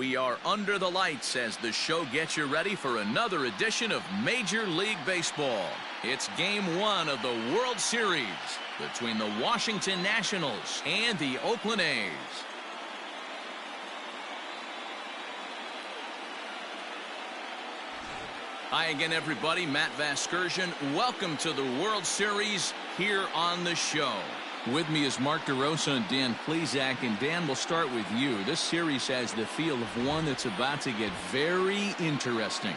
We are under the lights as the show gets you ready for another edition of Major League Baseball. It's Game 1 of the World Series between the Washington Nationals and the Oakland A's. Hi again, everybody. Matt Vasgersian. Welcome to the World Series here on the show. With me is Mark DeRosa and Dan Plesac. And Dan, we'll start with you. This series has the feel of one that's about to get very interesting.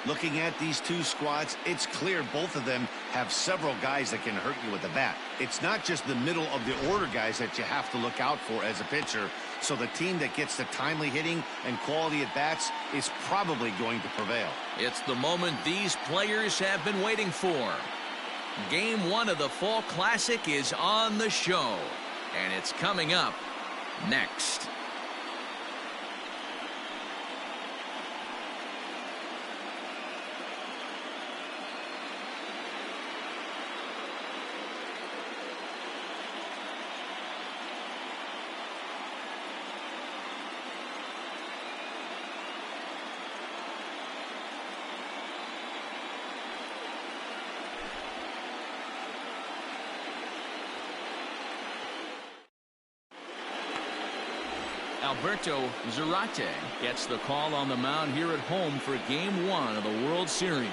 Looking at these two squads, it's clear both of them have several guys that can hurt you with the bat. It's not just the middle of the order guys that you have to look out for as a pitcher. So the team that gets the timely hitting and quality at bats is probably going to prevail. It's the moment these players have been waiting for. Game 1 of the Fall Classic is on the show, and it's coming up next. Alberto Zarate gets the call on the mound here at home for Game 1 of the World Series.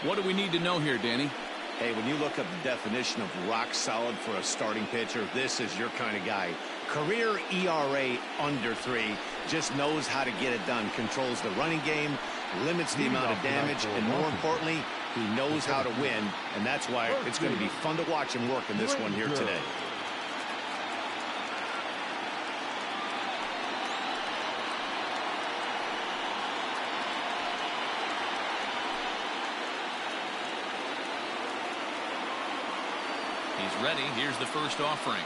What do we need to know here, Danny? Hey, when you look up the definition of rock solid for a starting pitcher, this is your kind of guy. Career ERA under 3, just knows how to get it done, controls the running game, limits the amount of damage, and more importantly, he knows how to win, and that's why it's going to be fun to watch him work in this one here today. He's ready. Here's the first offering.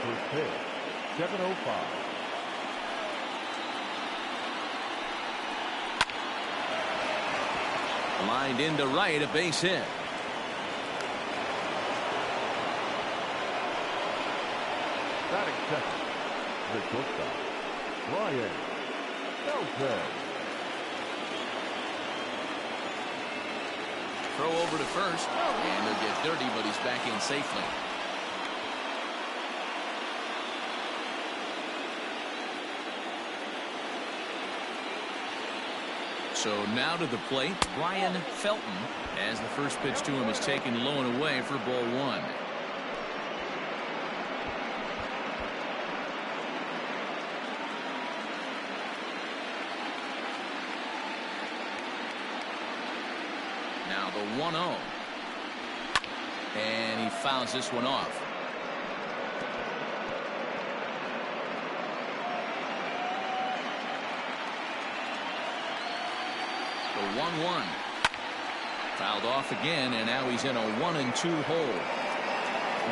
First pitch, 7:05. Lined into right, a base hit. Batting second, the shortstop, Ryan Belton. Throw over to first, and they'll get dirty, but he's back in safely. So now to the plate, Brian Felton, as the first pitch to him is taken low and away for ball 1. Now the 1-0. And he fouls this one off. The 1-1. Fouled off again, and now he's in a 1-2 hole.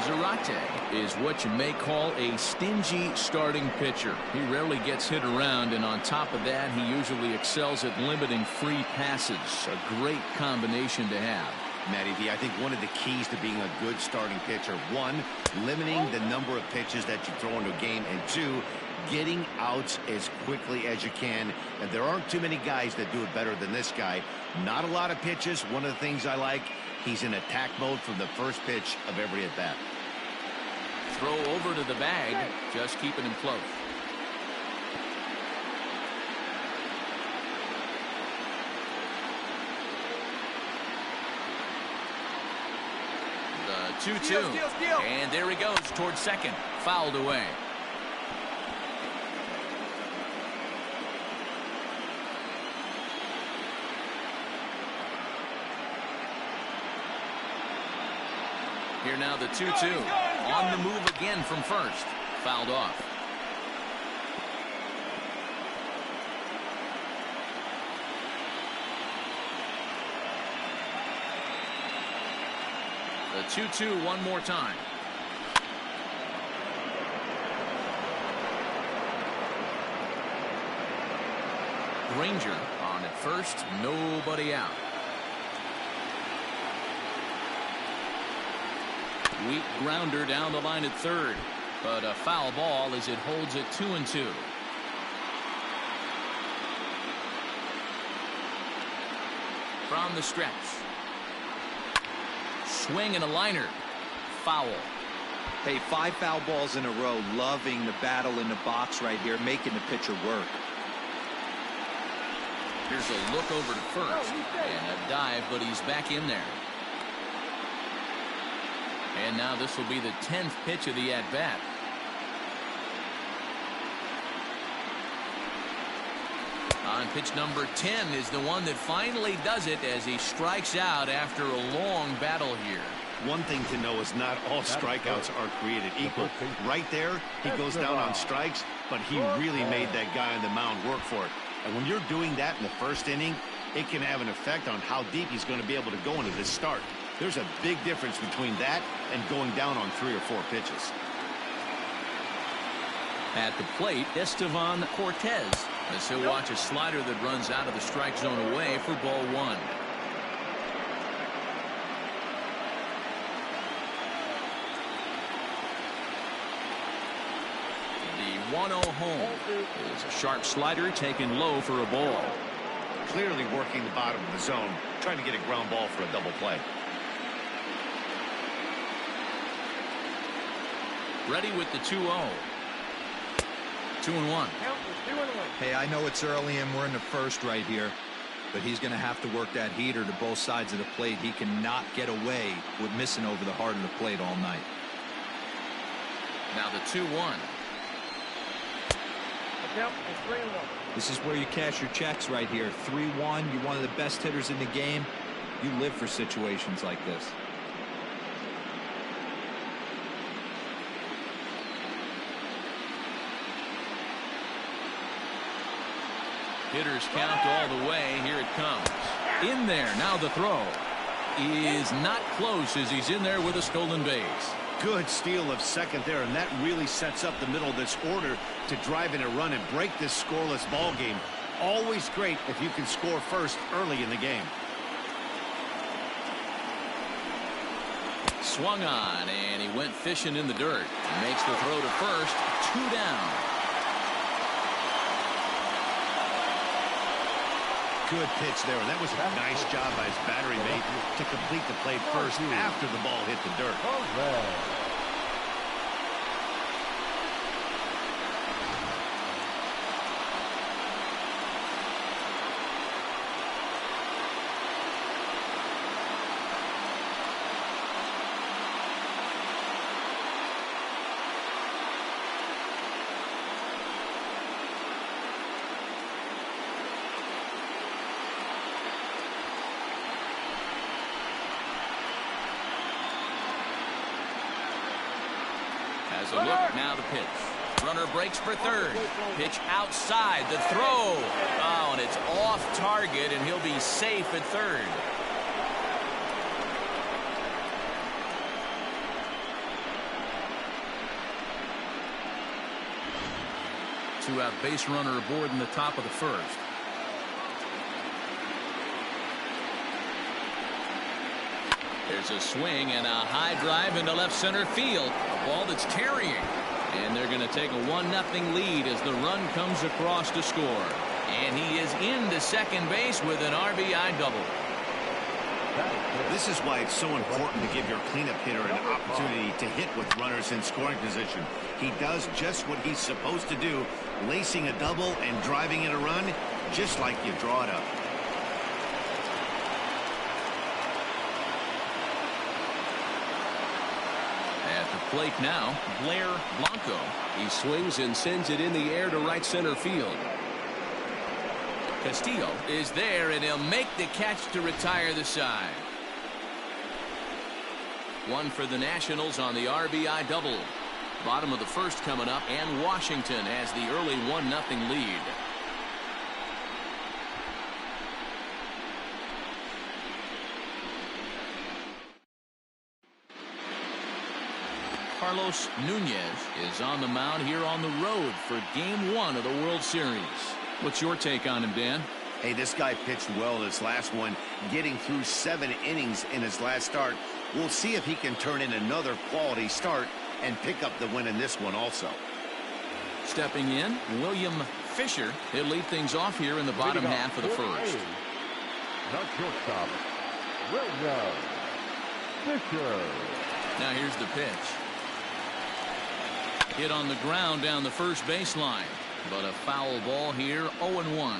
Zarate is what you may call a stingy starting pitcher. He rarely gets hit around, and on top of that, he usually excels at limiting free passes. A great combination to have. Matty V, I think one of the keys to being a good starting pitcher, 1, limiting the number of pitches that you throw into a game, and 2, getting outs as quickly as you can. And there aren't too many guys that do it better than this guy. Not a lot of pitches. One of the things I like, he's in attack mode from the first pitch of every at bat. Throw over to the bag, just keeping him close. The 2-2. And there he goes towards second. Fouled away. Here now the 2-2. On the move again from first. Fouled off. The 2-2 one more time. Granger on And at first, nobody out. Weak grounder down the line at third, but a foul ball as it holds it 2-2. From the stretch. Swing and a liner. Foul. Hey, 5 foul balls in a row. Loving the battle in the box right here, making the pitcher work. Here's a look over to first and a dive, but he's back in there. And now this will be the 10th pitch of the at-bat. On pitch number 10 is the one that finally does it as he strikes out after a long battle here. One thing to know is not all strikeouts are created equal. Right there, he goes down on strikes, but he really made that guy on the mound work for it. And when you're doing that in the first inning, it can have an effect on how deep he's going to be able to go into this start. There's a big difference between that and going down on 3 or 4 pitches. At the plate, Estevan Cortez. As he'll watch a slider that runs out of the strike zone away for ball 1. The 1-0 home is a sharp slider taken low for a ball. Clearly working the bottom of the zone, trying to get a ground ball for a double play. Ready with the 2-0. 2-1. Hey, I know it's early and we're in the first right here, but he's going to have to work that heater to both sides of the plate. He cannot get away with missing over the heart of the plate all night. Now the 2-1. This is where you cash your checks right here. 3-1. You're one of the best hitters in the game. You live for situations like this. Hitters count all the way. Here it comes. In there. Now the throw is not close as he's in there with a stolen base. Good steal of second there, and that really sets up the middle of this order to drive in a run and break this scoreless ball game. Always great if you can score first early in the game. Swung on, and he went fishing in the dirt. Makes the throw to first. 2 down. Good pitch there, and that was a nice job by his battery mate to complete the play first after the ball hit the dirt. Has a look, now the pitch. Runner breaks for third. Pitch outside, the throw. Oh, and it's off target, and he'll be safe at third. Two-out base runner aboard in the top of the first. There's a swing and a high drive into left center field. A ball that's carrying. And they're going to take a 1-0 lead as the run comes across to score. And he is into second base with an RBI double. This is why it's so important to give your cleanup hitter an opportunity to hit with runners in scoring position. He does just what he's supposed to do, lacing a double and driving in a run, just like you draw it up. At the plate now, Blair Blanco. He swings and sends it in the air to right center field. Castillo is there, and he'll make the catch to retire the side. One for the Nationals on the RBI double. Bottom of the first coming up, and Washington has the early 1-0 lead. Carlos Nunez is on the mound here on the road for Game 1 of the World Series. What's your take on him, Dan? Hey, this guy pitched well this last one, getting through 7 innings in his last start. We'll see if he can turn in another quality start and pick up the win in this one also. Stepping in, William Fisher. He'll lead things off here in the bottom half of the first. The shortstop, William Fisher. Now here's the pitch. Hit on the ground down the first baseline, but a foul ball here, 0-1.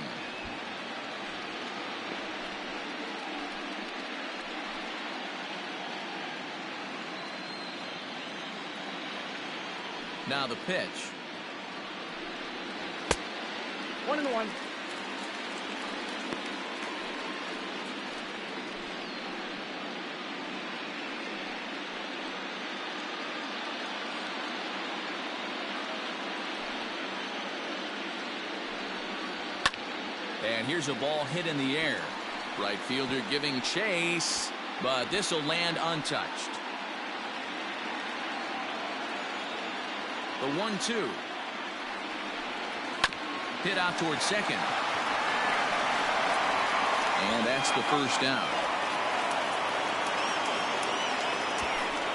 Now the pitch. 1-1. And here's a ball hit in the air. Right fielder giving chase, but this will land untouched. The 1-2. Hit out towards second. And that's the first down.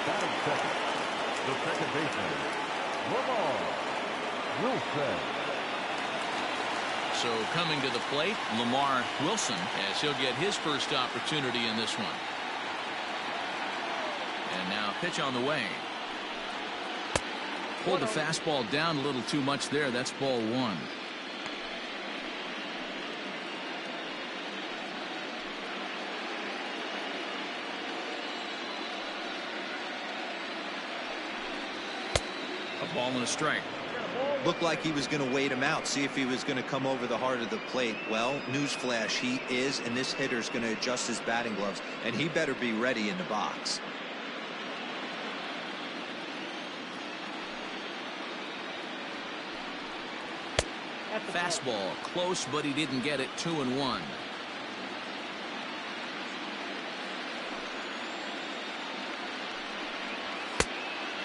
Batting second, the second baseman, Lamar Wilson. So coming to the plate, Lamar Wilson, as he'll get his first opportunity in this one. And now pitch on the way. Pulled the fastball down a little too much there. That's ball 1. A ball and a strike. Looked like he was going to wait him out, see if he was going to come over the heart of the plate. Well, newsflash, he is, and this hitter's going to adjust his batting gloves, and he better be ready in the box. Fastball close, but he didn't get it. 2-1.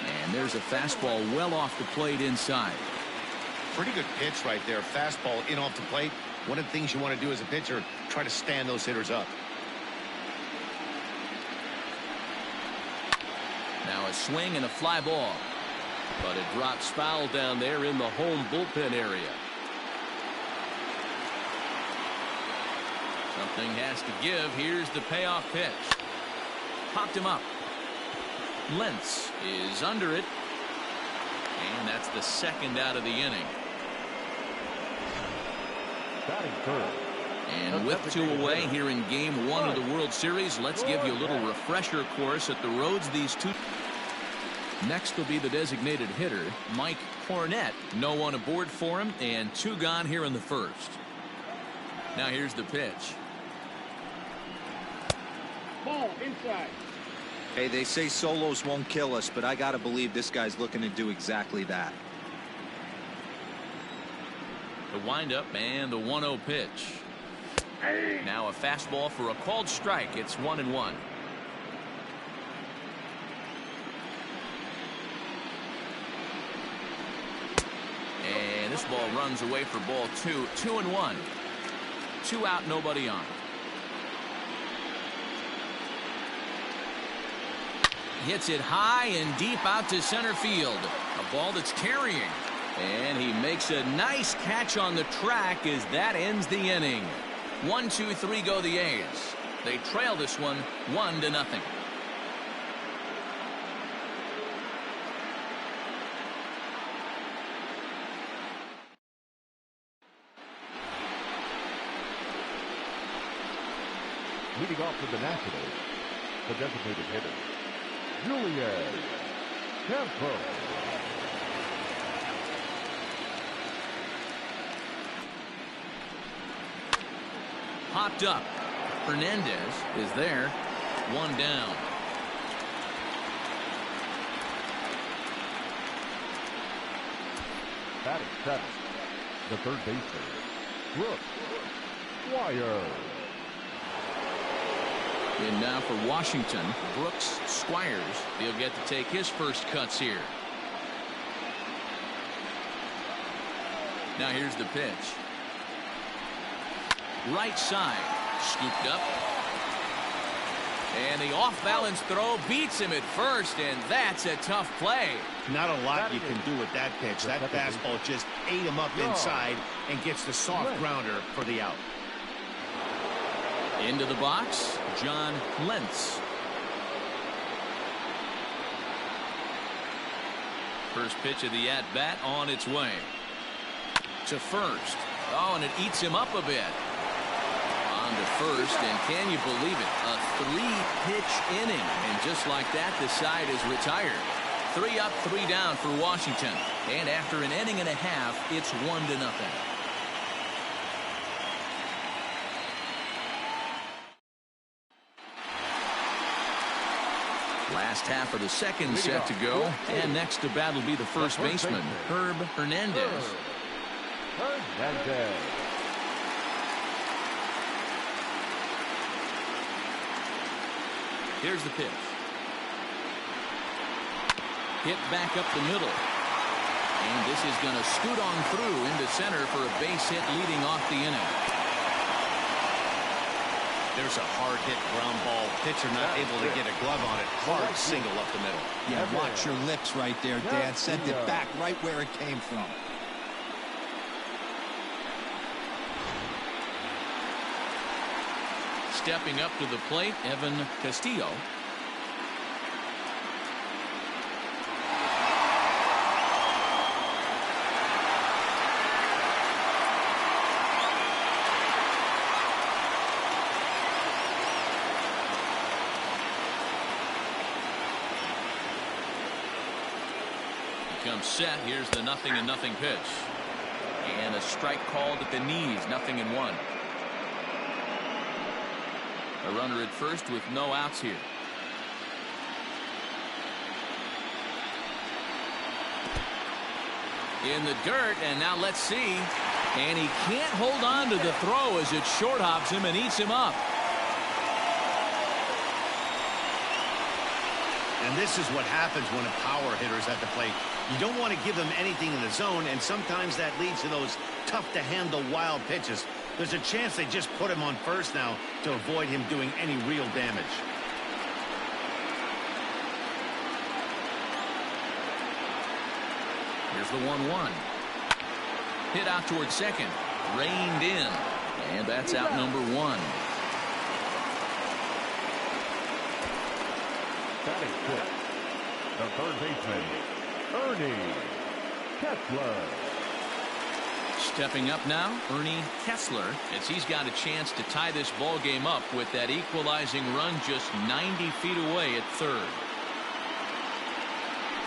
And there's a fastball well off the plate inside. Pretty good pitch right there. Fastball in off the plate. One of the things you want to do as a pitcher, try to stand those hitters up. Now a swing and a fly ball. But it drops foul down there in the home bullpen area. Something has to give. Here's the payoff pitch. Popped him up. Lentz is under it. And that's the second out of the inning. Batting third. And with 2 away here in game 1 of the World Series, let's give you a little refresher course at the roads these two. Next will be the designated hitter, Mike Cornett. No one aboard for him, and 2 gone here in the first. Now here's the pitch. Ball inside. Hey, they say solos won't kill us, but I got to believe this guy's looking to do exactly that. The windup and the 1-0 pitch. Now a fastball for a called strike. It's 1-1. And this ball runs away for ball 2. 2-1. 2 out, nobody on. Hits it high and deep out to center field. A ball that's carrying. And he makes a nice catch on the track as that ends the inning. 1, 2, 3 go the A's. They trail this one 1-0. Leading off with the Nationals, the designated hitter, Julian Campos. Popped up. Hernandez is there. 1 down. Batting seventh, the third baseman, Brooks Squires. And now for Washington, Brooks Squires. He'll get to take his first cuts here. Now here's the pitch. right side. Scooped up. And the off-balance throw beats him at first, and that's a tough play. Not a lot you can do with that pitch. That fastball just ate him up inside and gets the soft grounder for the out. Into the box, John Lentz. First pitch of the at-bat on its way. To first. Oh, and it eats him up a bit. On to first, and can you believe it? A 3-pitch inning. And just like that, the side is retired. 3 up, 3 down for Washington. And after an inning and a half, it's 1-0. Last half of the second set to go. And next to bat will be the first baseman, Herb Hernandez. Here's the pitch. Hit back up the middle. And this is going to scoot on through into center for a base hit leading off the inning. There's a hard hit ground ball. Pitcher not able to get a glove on it. Hard single up the middle. Yeah, watch your lips right there, Dad. Sent it back right where it came from. Stepping up to the plate, Evan Castillo. Comes set. Here's the 0-0 pitch. And a strike called at the knees. 0-1. A runner at first with no outs here. In the dirt, and now let's see. And he can't hold on to the throw as it short hops him and eats him up. And this is what happens when a power hitter is at the plate. You don't want to give them anything in the zone, and sometimes that leads to those tough-to-handle wild pitches. There's a chance they just put him on first now to avoid him doing any real damage. Here's the 1-1. Hit out towards second. Reined in. And that's out number 1. Batting fifth, the third baseman, Ernie Kessler. Stepping up now, Ernie Kessler, as he's got a chance to tie this ball game up with that equalizing run just 90 feet away at third.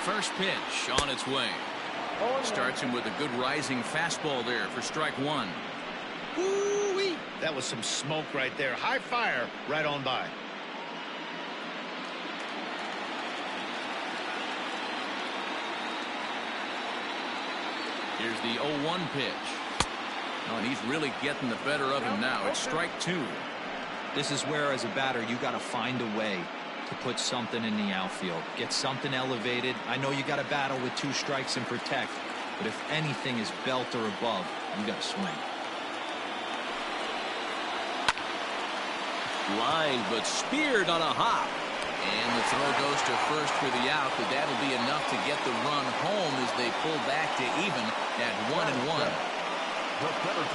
First pitch on its way. Starts him with a good rising fastball there for strike 1. Woo-wee. That was some smoke right there. High fire right on by. Here's the 0-1 pitch. Oh, and he's really getting the better of him now. It's strike 2. This is where, as a batter, you got to find a way to put something in the outfield. Get something elevated. I know you got to battle with 2 strikes and protect, but if anything is belt or above, you got to swing. Line, but speared on a hop. And the throw goes to first for the out, but that'll be enough to get the run home as they pull back to even at 1-1.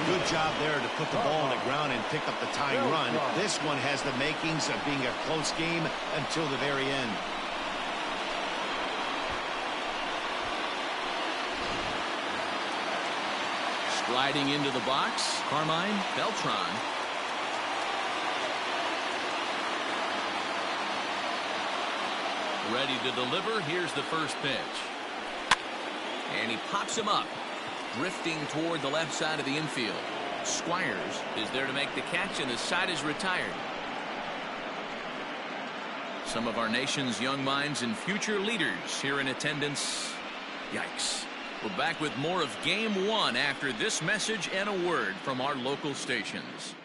Good job there to put the ball on the ground and pick up the tying run. This one has the makings of being a close game until the very end. Striding into the box, Carmine Beltran. Ready to deliver. Here's the first pitch. And he pops him up, drifting toward the left side of the infield. Squires is there to make the catch, and the side is retired. Some of our nation's young minds and future leaders here in attendance. Yikes. We're back with more of Game 1 after this message and a word from our local stations.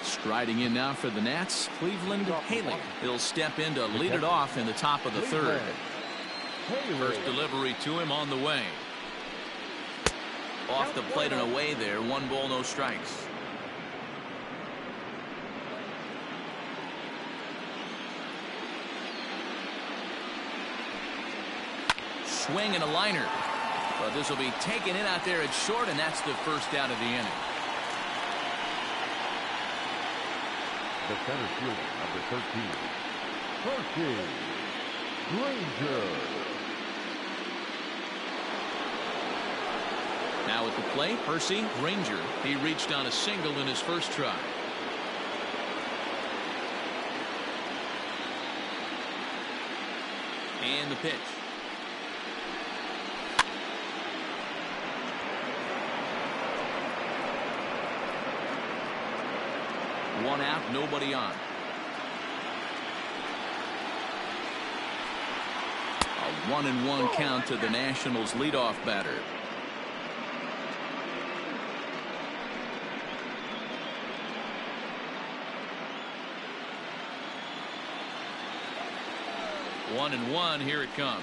Striding in now for the Nats, Cleveland Haley. He'll step in to lead it off in the top of the third. First delivery to him on the way. Off the plate and away there. 1 ball, no strikes. Swing and a liner. But this will be taken in out there at short, and that's the first out of the inning. The center fielder, number 13, Percy Granger. Now at the plate, Percy Granger. He reached on a single in his first try. And the pitch. One out, nobody on. A 1-1 count to the Nationals' leadoff batter. One and one, here it comes.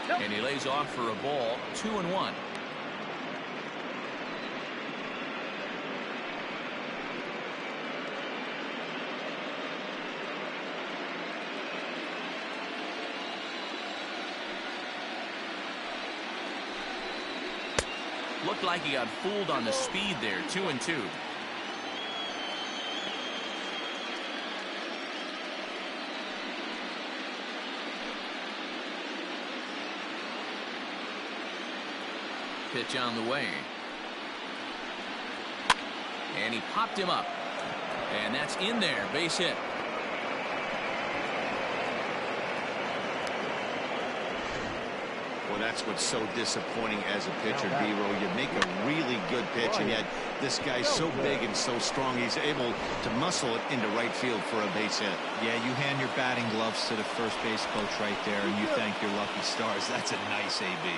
And he lays off for a ball. 2-1. Looked like he got fooled on the speed there. 2-2. Pitch on the way. And he popped him up. And that's in there. Base hit. Well, that's what's so disappointing as a pitcher, D-Row. You make a really good pitch, and yet this guy's so big and so strong, he's able to muscle it into right field for a base hit. Yeah, you hand your batting gloves to the first base coach right there, and you thank your lucky stars. That's a nice AB.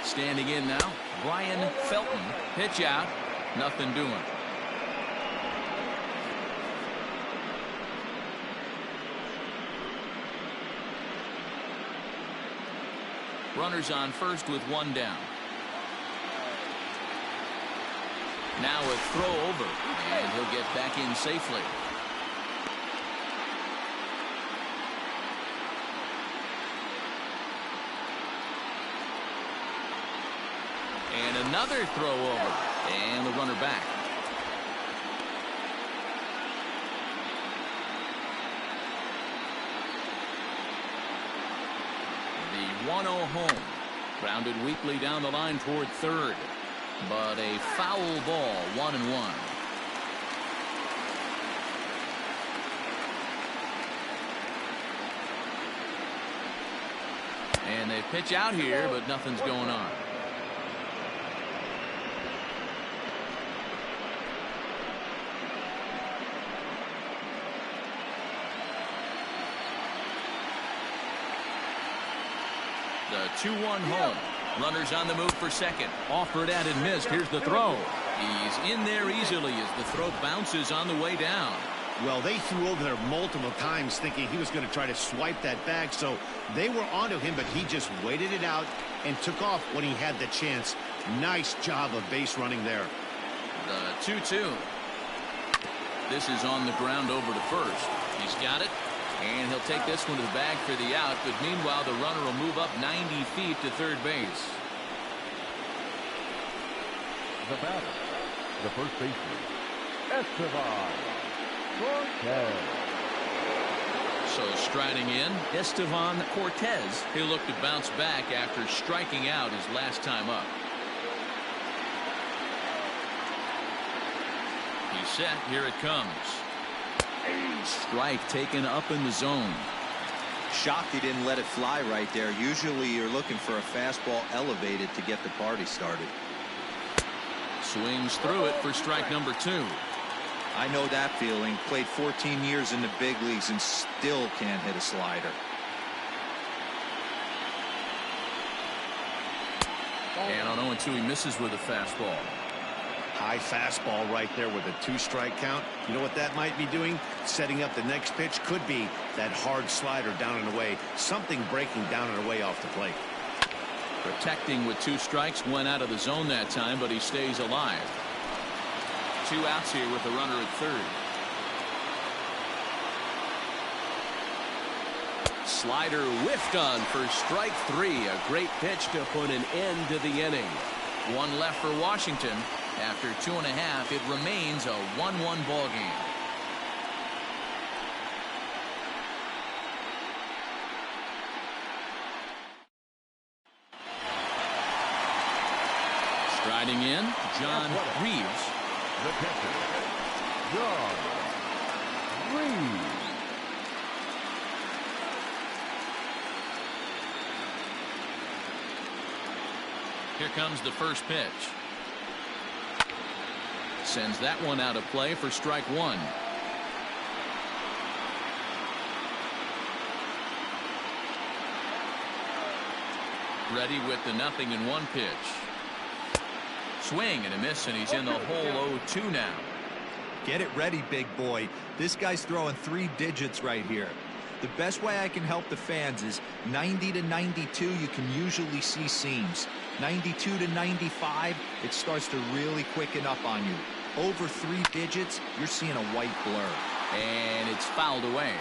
Standing in now, Brian Felton. Pitch out. Nothing doing. Runners on first with one down. Now a throw over, and he'll get back in safely. And another throw over, and the runner back. The 1-0 home. Grounded weakly down the line toward third. But a foul ball, 1-1. And they pitch out here, but nothing's going on. The 2-1 home. Runners on the move for second. Offered at and missed. Here's the throw. He's in there easily as the throw bounces on the way down. Well, they threw over there multiple times thinking he was going to try to swipe that bag, so they were onto him, but he just waited it out and took off when he had the chance. Nice job of base running there. The 2-2. This is on the ground over to first. He's got it. And he'll take this one to the bag for the out, but meanwhile the runner will move up 90 feet to third base. The batter, the first baseman, Esteban Cortez. So striding in, Esteban Cortez. He'll look to bounce back after striking out his last time up. He's set. Here it comes. Strike taken up in the zone. Shocked he didn't let it fly right there. Usually you're looking for a fastball elevated to get the party started. Swings through it for strike number 2. I know that feeling. Played 14 years in the big leagues and still can't hit a slider. And on 0-2 he misses with a fastball. High fastball right there with a 2-strike count. You know what that might be doing? Setting up the next pitch. Could be that hard slider down and away. Something breaking down and away off the plate. Protecting with 2 strikes, went out of the zone that time, but he stays alive. 2 outs here with the runner at third. Slider whiffed on for strike 3. A great pitch to put an end to the inning. 1 left for Washington. After 2.5, it remains a 1-1 ball game. Striding in, John Reeves. The catcher, John Reeves. Here comes the first pitch. Sends that one out of play for strike 1. Ready with the 0-1 pitch. Swing and a miss, and he's in the hole 0-2 now. Get it ready, big boy. This guy's throwing 3 digits right here. The best way I can help the fans is 90 to 92, you can usually see seams. 92 to 95, it starts to really quicken up on you. Over 3 digits, you're seeing a white blur. And it's fouled away.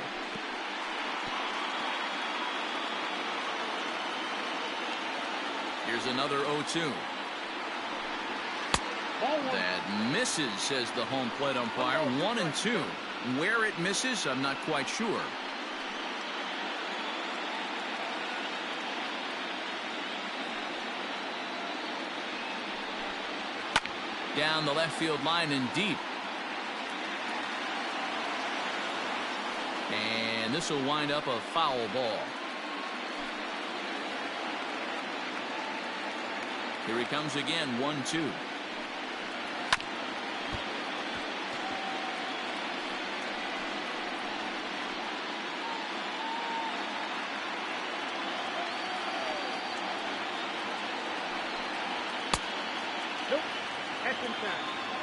Here's another 0-2. That misses, says the home plate umpire. 1-2. Where it misses, I'm not quite sure. Down the left field line and deep. And this will wind up a foul ball. Here he comes again, 1-2.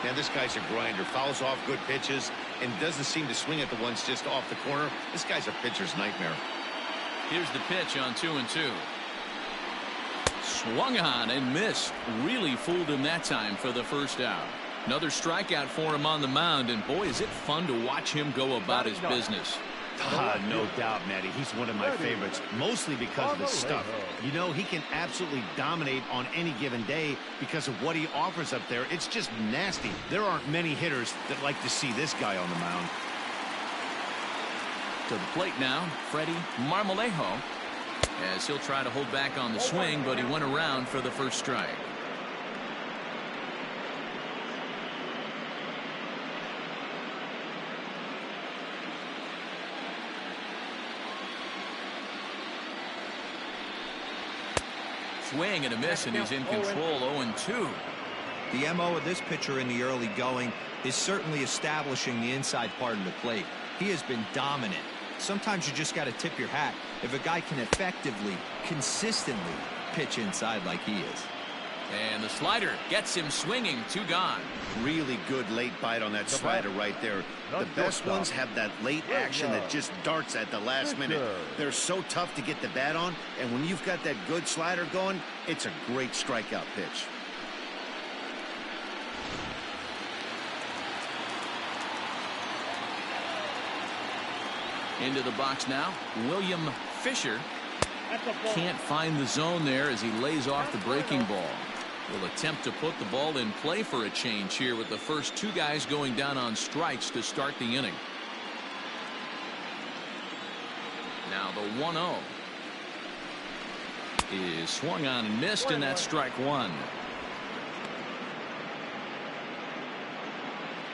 Now this guy's a grinder. Fouls off good pitches and doesn't seem to swing at the ones just off the corner. This guy's a pitcher's nightmare. Here's the pitch on 2-2. Swung on and missed. Really fooled him that time for the first out. Another strikeout for him on the mound, and boy, is it fun to watch him go about his business. No doubt, Matty. He's one of my favorites, mostly because of his stuff. You know, he can absolutely dominate on any given day because of what he offers up there. It's just nasty. There aren't many hitters that like to see this guy on the mound. To the plate now, Freddie Marmolejo, as he'll try to hold back on the swing, but he went around for the first strike. Swing and a miss, and he's in control. 0-2. The MO of this pitcher in the early going is certainly establishing the inside part of the plate. He has been dominant. Sometimes you just got to tip your hat if a guy can effectively, consistently pitch inside like he is. And the slider gets him swinging. 2 gone. Really good late bite on that slider right there. The best ones have that late action that just darts at the last minute. They're so tough to get the bat on, and when you've got that good slider going, it's a great strikeout pitch. Into the box now, William Fisher. Can't find the zone there as he lays off the breaking ball. Will attempt to put the ball in play for a change here with the first 2 guys going down on strikes to start the inning. Now the 1-0 is swung on and missed, and that's strike 1.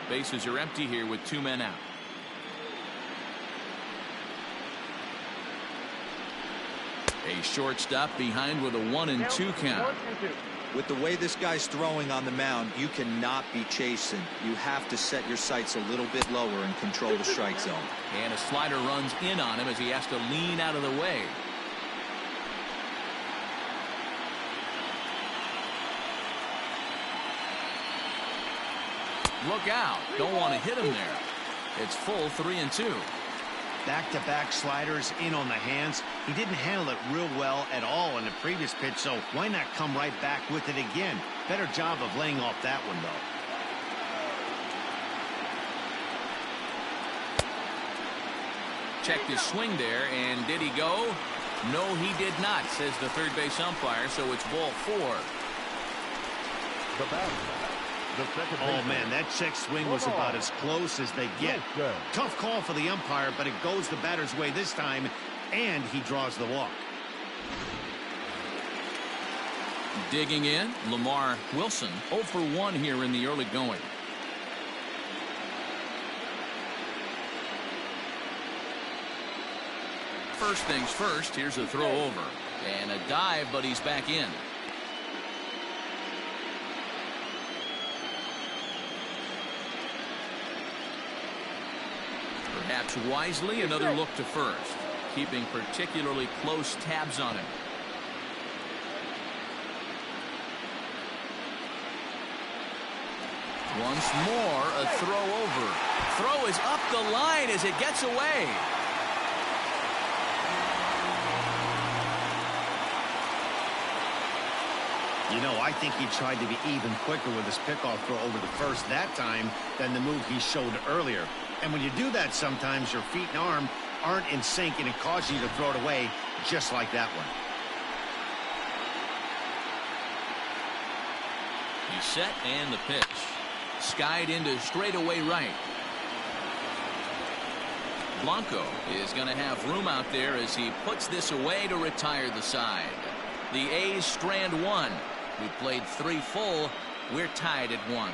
Bases are empty here with 2 men out. A shortstop behind with a 1-2 count. With the way this guy's throwing on the mound, you cannot be chasing. You have to set your sights a little bit lower and control the strike zone. And a slider runs in on him as he has to lean out of the way. Look out. Don't want to hit him there. It's full 3-2. Back-to-back sliders in on the hands. He didn't handle it real well at all in the previous pitch, so why not come right back with it again? Better job of laying off that one, though. Checked his swing there, and did he go? No, he did not, says the third base umpire, so it's ball 4. The batter, the second Oh, baseman. man, that check swing was about as close as they get. Good. Tough call for the umpire, but it goes the batter's way this time, and he draws the walk. Digging in, Lamar Wilson, 0 for 1 here in the early going. First things first, here's a throw over. And a dive, but he's back in. Perhaps wisely, another look to first. Keeping particularly close tabs on him. Once more, a throw over. Throw is up the line as it gets away. You know, I think he tried to be even quicker with his pickoff throw over the first that time than the move he showed earlier. And when you do that, sometimes your feet and arm aren't in sync, and it causes you to throw it away just like that one. He's set, and the pitch. Skied into straightaway right. Blanco is going to have room out there as he puts this away to retire the side. The A's strand 1. We played 3 full. We're tied at 1.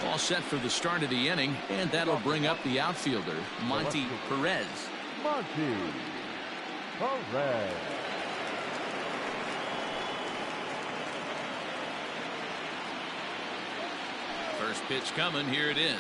All set for the start of the inning, and that'll bring up the outfielder, Monty Perez. Monty Perez. First pitch coming. Here it is.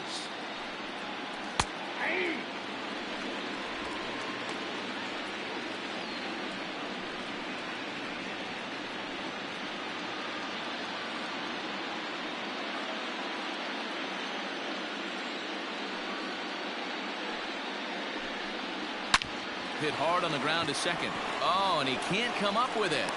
Hit hard on the ground to second. Oh, and he can't come up with it.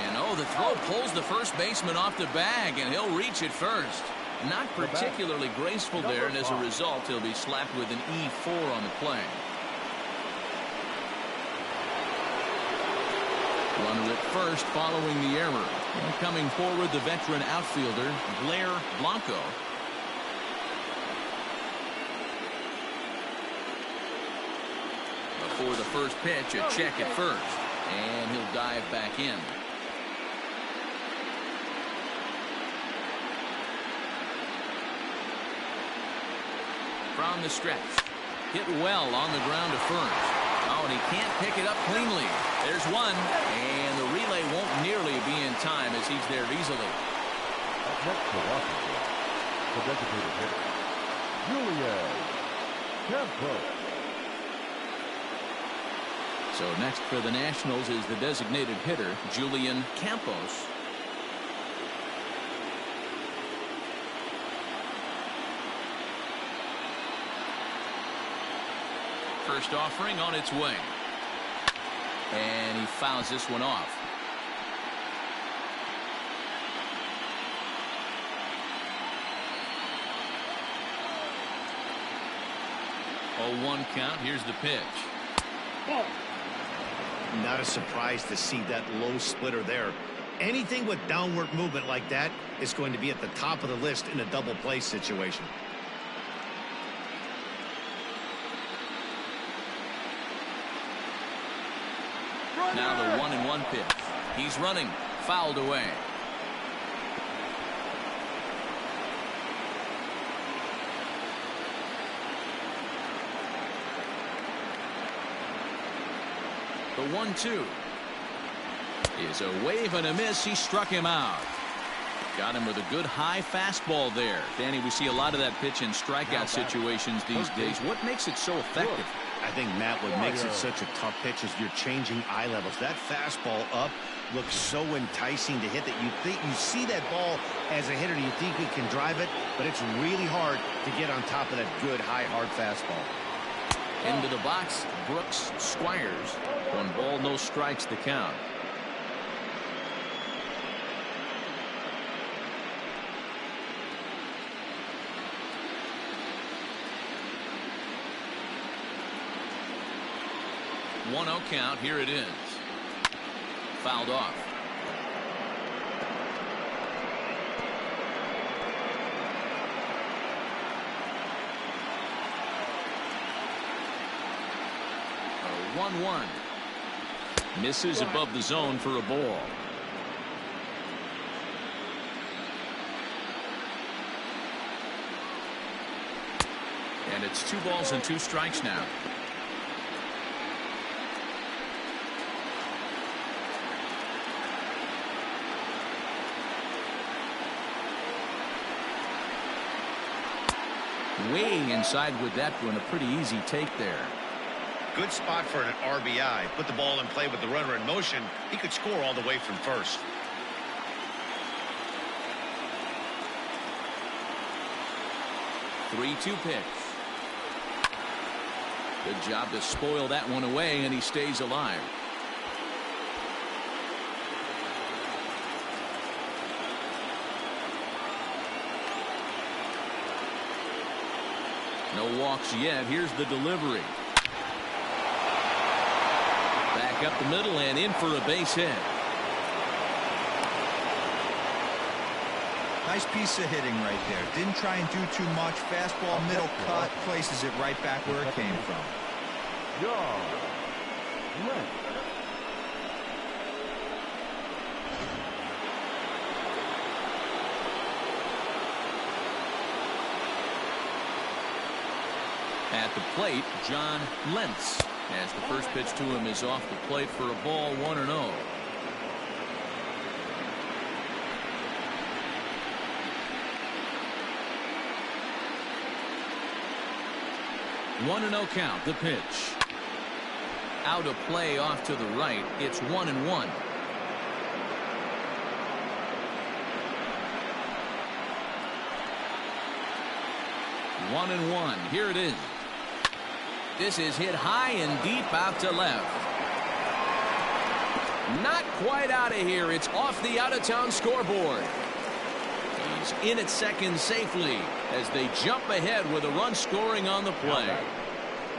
And oh, the throw pulls the first baseman off the bag, and he'll reach it first. Not particularly graceful there, and as a result, he'll be slapped with an E4 on the play. Runner at first following the error. And coming forward, the veteran outfielder, Blair Blanco. Before the first pitch, a check at first. And he'll dive back in. From the stretch. Hit well on the ground to first. Oh, and he can't pick it up cleanly. There's one. And the relay won't nearly be in time as he's there easily. Up next for Washington, the designated hitter, Julian Campos. So next for the Nationals is the designated hitter, Julian Campos. First offering on its way. And he fouls this one off. Oh, 1 count. Here's the pitch. Ball. Not a surprise to see that low splitter there. Anything with downward movement like that is going to be at the top of the list in a double play situation. Now the 1-1 pitch. He's running. Fouled away. The 1-2 is a wave and a miss. He struck him out. Got him with a good high fastball there. Danny, we see a lot of that pitch in strikeout situations these days. What makes it so effective? I think, Matt, what makes it such a tough pitch is you're changing eye levels. That fastball up looks so enticing to hit that you see that ball as a hitter, you think you can drive it, but it's really hard to get on top of that good high hard fastball. Into the box, Brooks Squires. 1 ball, no strikes to count. One 0 count. Here it is. Fouled off. A 1-1. Misses above the zone for a ball. And it's 2 balls and 2 strikes now. Way inside with that one. A pretty easy take there. Good spot for an RBI. Put the ball in play with the runner in motion. He could score all the way from first. Three-two pitch. Good job to spoil that one away, and he stays alive. No walks yet. Here's the delivery. Back up the middle and in for a base hit. Nice piece of hitting right there. Didn't try and do too much. Fastball, middle cut, places it right back where it came from. At the plate, John Lentz, as the first pitch to him is off the plate for a ball. 1-0. One and 0 count. The pitch. Out of play off to the right. It's 1-1. One and 1. Here it is. This is hit high and deep out to left. Not quite out of here. It's off the out-of-town scoreboard. He's in at second safely as they jump ahead with a run scoring on the play.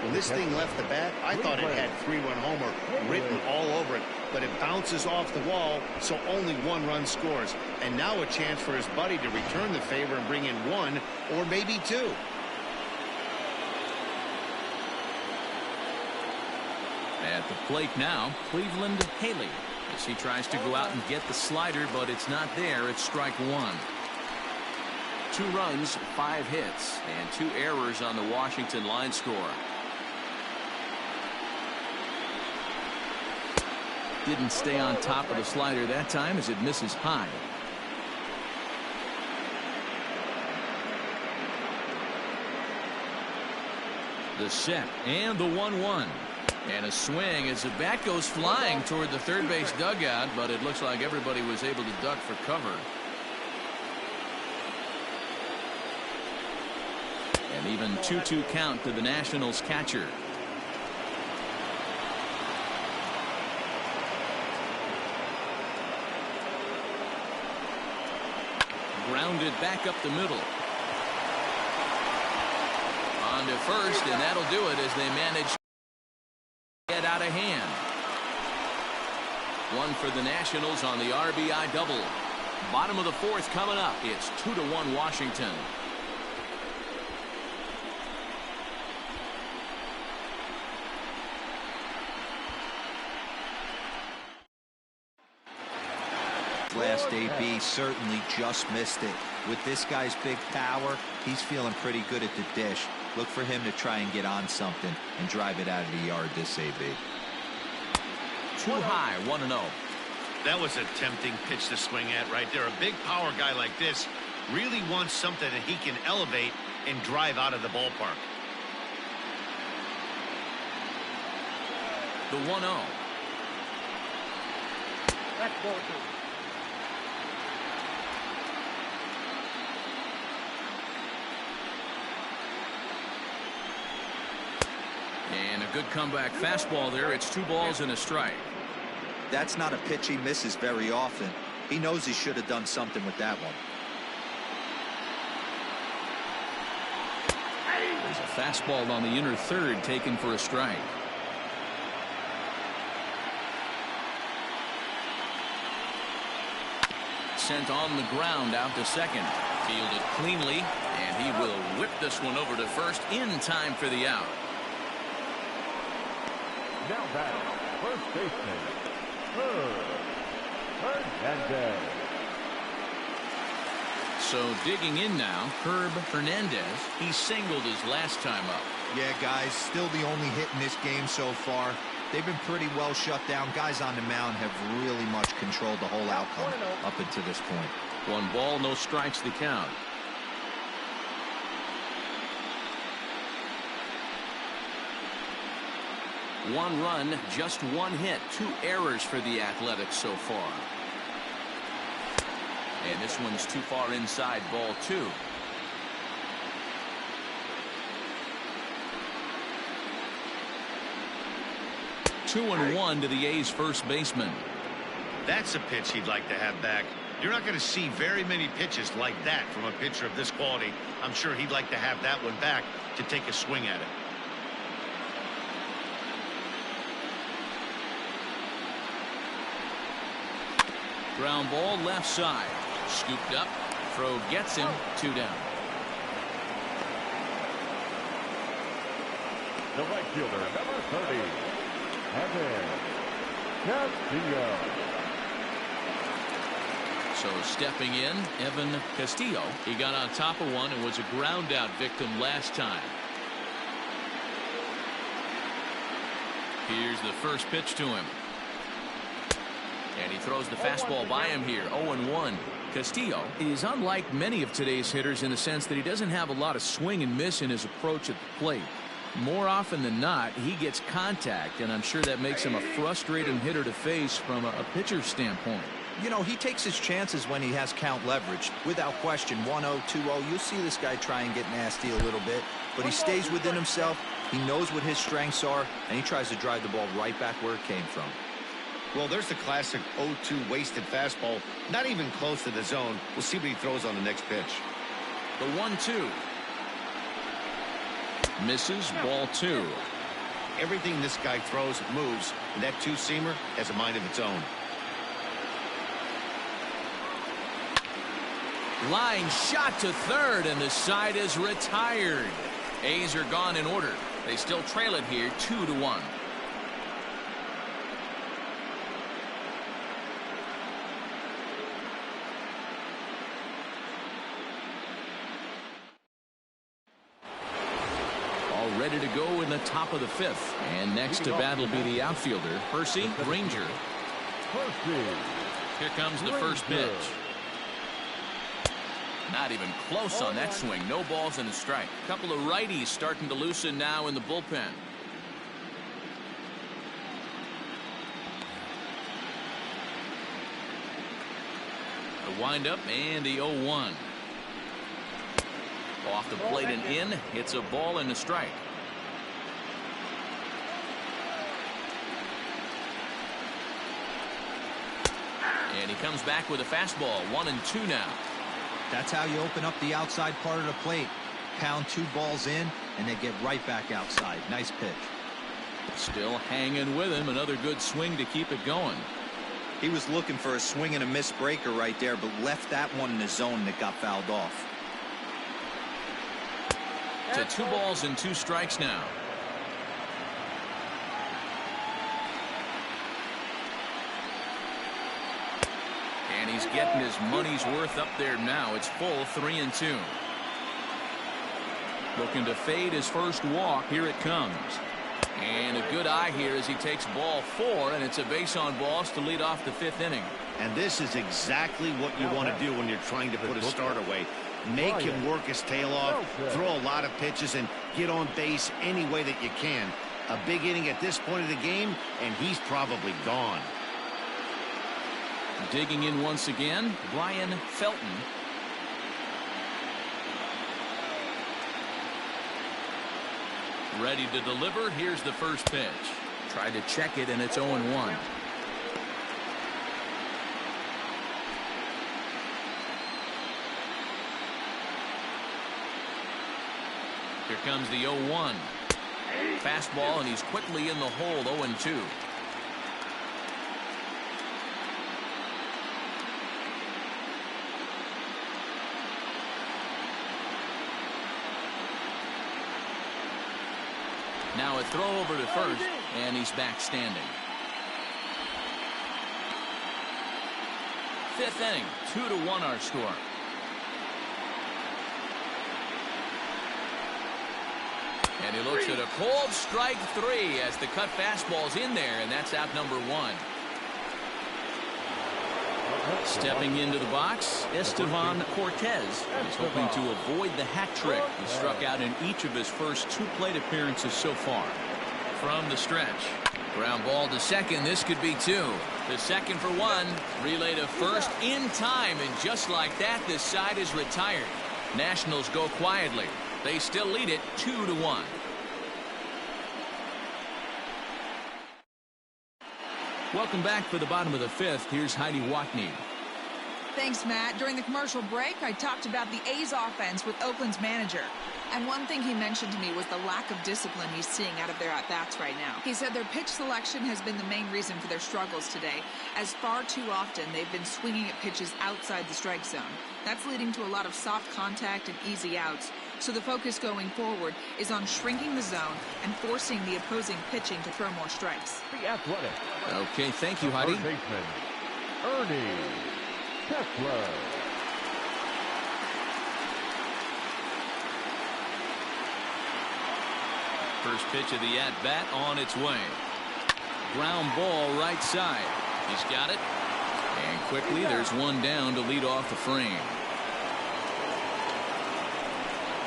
When this thing left the bat, I thought it had 3-run homer written all over it, but it bounces off the wall, so only 1 run scores. And now a chance for his buddy to return the favor and bring in 1 or maybe 2. At the plate now, Cleveland Haley, as he tries to go out and get the slider, but it's not there. It's strike 1. 2 runs, 5 hits, and 2 errors on the Washington line score. Didn't stay on top of the slider that time as it misses high. The set and the 1-1. And a swing as the bat goes flying toward the third base dugout, but it looks like everybody was able to duck for cover. And even 2-2 count to the Nationals catcher. Grounded back up the middle. On to first, and that'll do it as they manage to get out of hand. 1 for the Nationals on the RBI double. Bottom of the 4th coming up. It's 2-1 Washington. Last AB certainly just missed it. With this guy's big power, he's feeling pretty good at the dish. Look for him to try and get on something and drive it out of the yard this AB. Too high. 1-0. That was a tempting pitch to swing at right there. A big power guy like this really wants something that he can elevate and drive out of the ballpark. The 1-0. That's ball two. And a good comeback fastball there. It's 2 balls and a strike. That's not a pitch he misses very often. He knows he should have done something with that one. There's a fastball on the inner third taken for a strike. Sent on the ground out to second. Fielded cleanly, and he will whip this one over to first in time for the out. Now back, first baseman, Hernandez. So digging in now, Herb Hernandez. He singled his last time up. Yeah, guys, still the only hit in this game so far. They've been pretty well shut down. Guys on the mound have really much controlled the whole outcome up until this point. 1 ball, no strikes the count. One run, just 1 hit, 2 errors for the Athletics so far. And this one's too far inside, ball 2. Two and 1 to the A's first baseman. That's a pitch he'd like to have back. You're not going to see very many pitches like that from a pitcher of this quality. I'm sure he'd like to have that one back to take a swing at it. Ground ball left side. Scooped up. Throw gets him. 2 down. The right fielder, number 30, Evan Castillo. So stepping in, Evan Castillo. He got on top of one and was a ground out victim last time. Here's the first pitch to him. And he throws the fastball by him here. 0-1. Castillo is unlike many of today's hitters in the sense that he doesn't have a lot of swing and miss in his approach at the plate. More often than not, he gets contact, and I'm sure that makes him a frustrating hitter to face from a pitcher's standpoint. You know, he takes his chances when he has count leverage. Without question, 1-0, 2-0, you'll see this guy try and get nasty a little bit, but he stays within himself. He knows what his strengths are, and he tries to drive the ball right back where it came from. Well, there's the classic 0-2 wasted fastball. Not even close to the zone. We'll see what he throws on the next pitch. The 1-2. Misses, ball 2. Everything this guy throws moves, and that 2-seamer has a mind of its own. Line shot to third, and the side is retired. A's are gone in order. They still trail it here 2-1. All ready to go in the top of the 5th. And next to bat will be the outfielder, Percy Granger. Here comes the first pitch. Not even close on that swing. No balls and a strike. A couple of righties starting to loosen now in the bullpen. The windup and the 0-1. Off the plate and in. It's a ball and a strike. And he comes back with a fastball. 1-2 now. That's how you open up the outside part of the plate. Pound 2 balls in, and they get right back outside. Nice pitch. Still hanging with him. Another good swing to keep it going. He was looking for a swing and a miss breaker right there, but left that one in the zone that got fouled off. To 2 balls and 2 strikes now. And he's getting his money's worth up there now. It's full 3-2. Looking to fade his first walk. Here it comes. And a good eye here as he takes ball 4, and it's a base on balls to lead off the 5th inning. And this is exactly what you want to do when you're trying to put a start away. Make him work his tail off, throw a lot of pitches, and get on base any way that you can. A big inning at this point of the game, and he's probably gone. Digging in once again, Brian Felton. Ready to deliver. Here's the first pitch. Tried to check it, and it's 0-1. Here comes the 0-1. Fastball, and he's quickly in the hole. 0-2. Now a throw over to first, and he's back standing. 5th inning, 2-1 our score. And he looks at a cold strike 3 as the cut fastball's in there, and that's out number 1. Stepping into the box, Estevan Cortez is hoping to avoid the hat trick. He struck out in each of his first 2 plate appearances so far. From the stretch, ground ball to second. This could be 2. The second for 1. Relay to first in time, and just like that, this side is retired. Nationals go quietly. They still lead it 2-1. Welcome back for the bottom of the 5th. Here's Heidi Watney. Thanks, Matt. During the commercial break, I talked about the A's offense with Oakland's manager. And one thing he mentioned to me was the lack of discipline he's seeing out of their at-bats right now. He said their pitch selection has been the main reason for their struggles today, as far too often they've been swinging at pitches outside the strike zone. That's leading to a lot of soft contact and easy outs. So the focus going forward is on shrinking the zone and forcing the opposing pitching to throw more strikes. The Athletic. Okay, thank you, Heidi. Third baseman, Ernie Kessler. First pitch of the at-bat on its way. Ground ball right side. He's got it. And quickly there's one down to lead off the frame.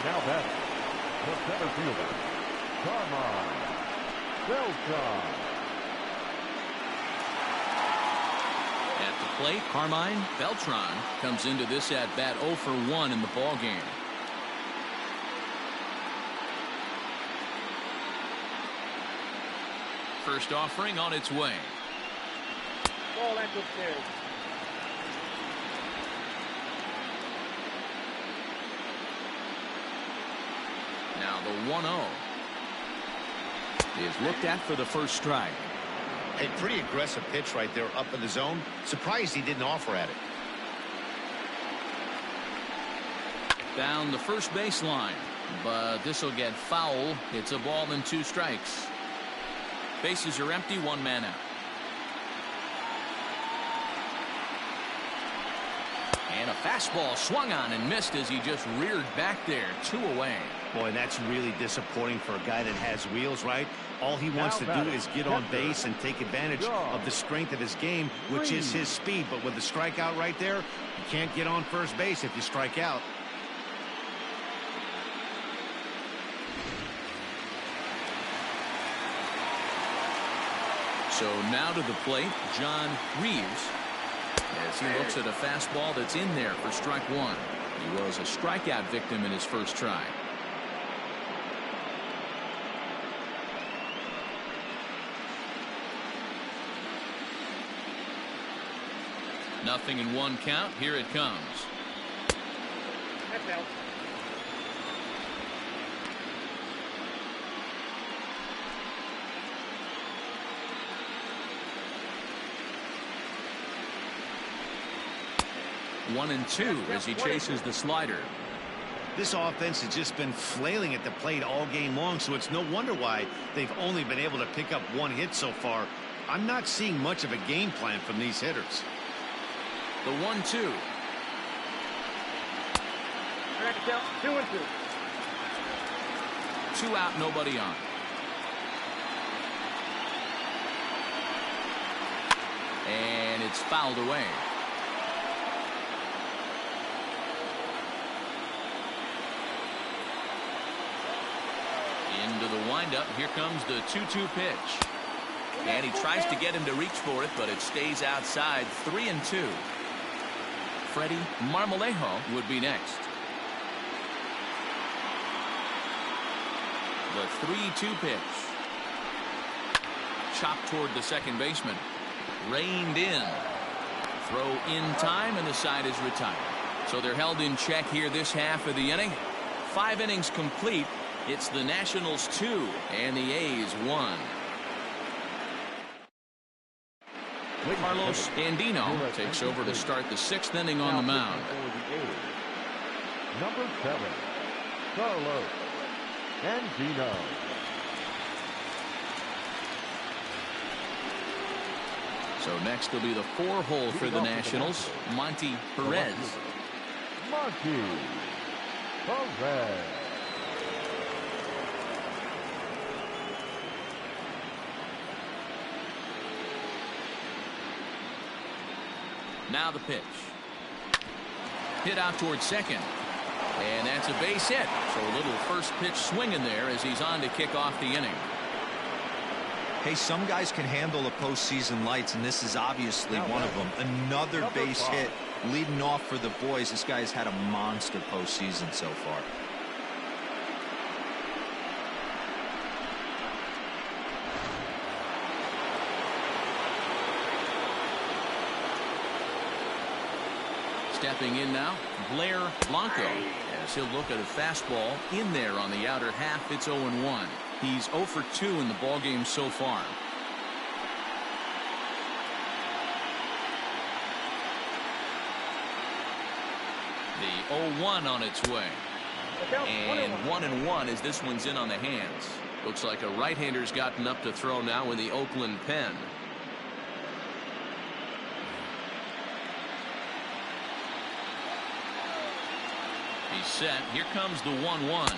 Now back, the center fielder, Carmine Beltran. At the plate, Carmine Beltran comes into this at-bat 0 for 1 in the ballgame. First offering on its way. Ball that's upstairs. Now the 1-0 is looked at for the first strike. A pretty aggressive pitch right there up in the zone. Surprised he didn't offer at it. Down the first baseline, but this will get foul. It's a ball and 2 strikes. Bases are empty, 1 man out. And a fastball swung on and missed as he just reared back there. 2 away. Boy, that's really disappointing for a guy that has wheels, right? All he wants to do is get on base and take advantage of the strength of his game, which is his speed. But with the strikeout right there, you can't get on first base if you strike out. So now to the plate, John Reeves, as he looks at a fastball that's in there for strike 1. He was a strikeout victim in his first try. Nothing in 1 count. Here it comes. That's out. One and 2 as he chases the slider. This offense has just been flailing at the plate all game long, so it's no wonder why they've only been able to pick up 1 hit so far. I'm not seeing much of a game plan from these hitters. The 1-2. Correct, 2 and 2. 2 out, nobody on. it's fouled away. Into the windup. Here comes the 2-2 pitch. And he tries to get him to reach for it, but it stays outside. 3-2. Freddie Marmolejo would be next. The 3-2 pitch. Chopped toward the second baseman. Reined in. Throw in time, and the side is retired. So they're held in check here this half of the inning. 5 innings complete. It's the Nationals 2 and the A's 1. Carlos Andino takes over to start the 6th inning on the mound. Number 7, Carlos Andino. So next will be the 4-hole for the Nationals, Monty Perez. Monty Perez. Now the pitch. Hit out towards second. And that's a base hit. So a little first pitch swing in there as he's on to kick off the inning. Hey, some guys can handle the postseason lights, and this is obviously one of them. Another base hit leading off for the boys. This guy has had a monster postseason so far. Stepping in now, Blair Blanco, as he'll look at a fastball in there on the outer half. It's 0-1. He's 0 for 2 in the ballgame so far. The 0-1 on its way. And 1-1 as this one's in on the hands. Looks like a right-hander's gotten up to throw now in the Oakland pen. He's set. Here comes the 1-1.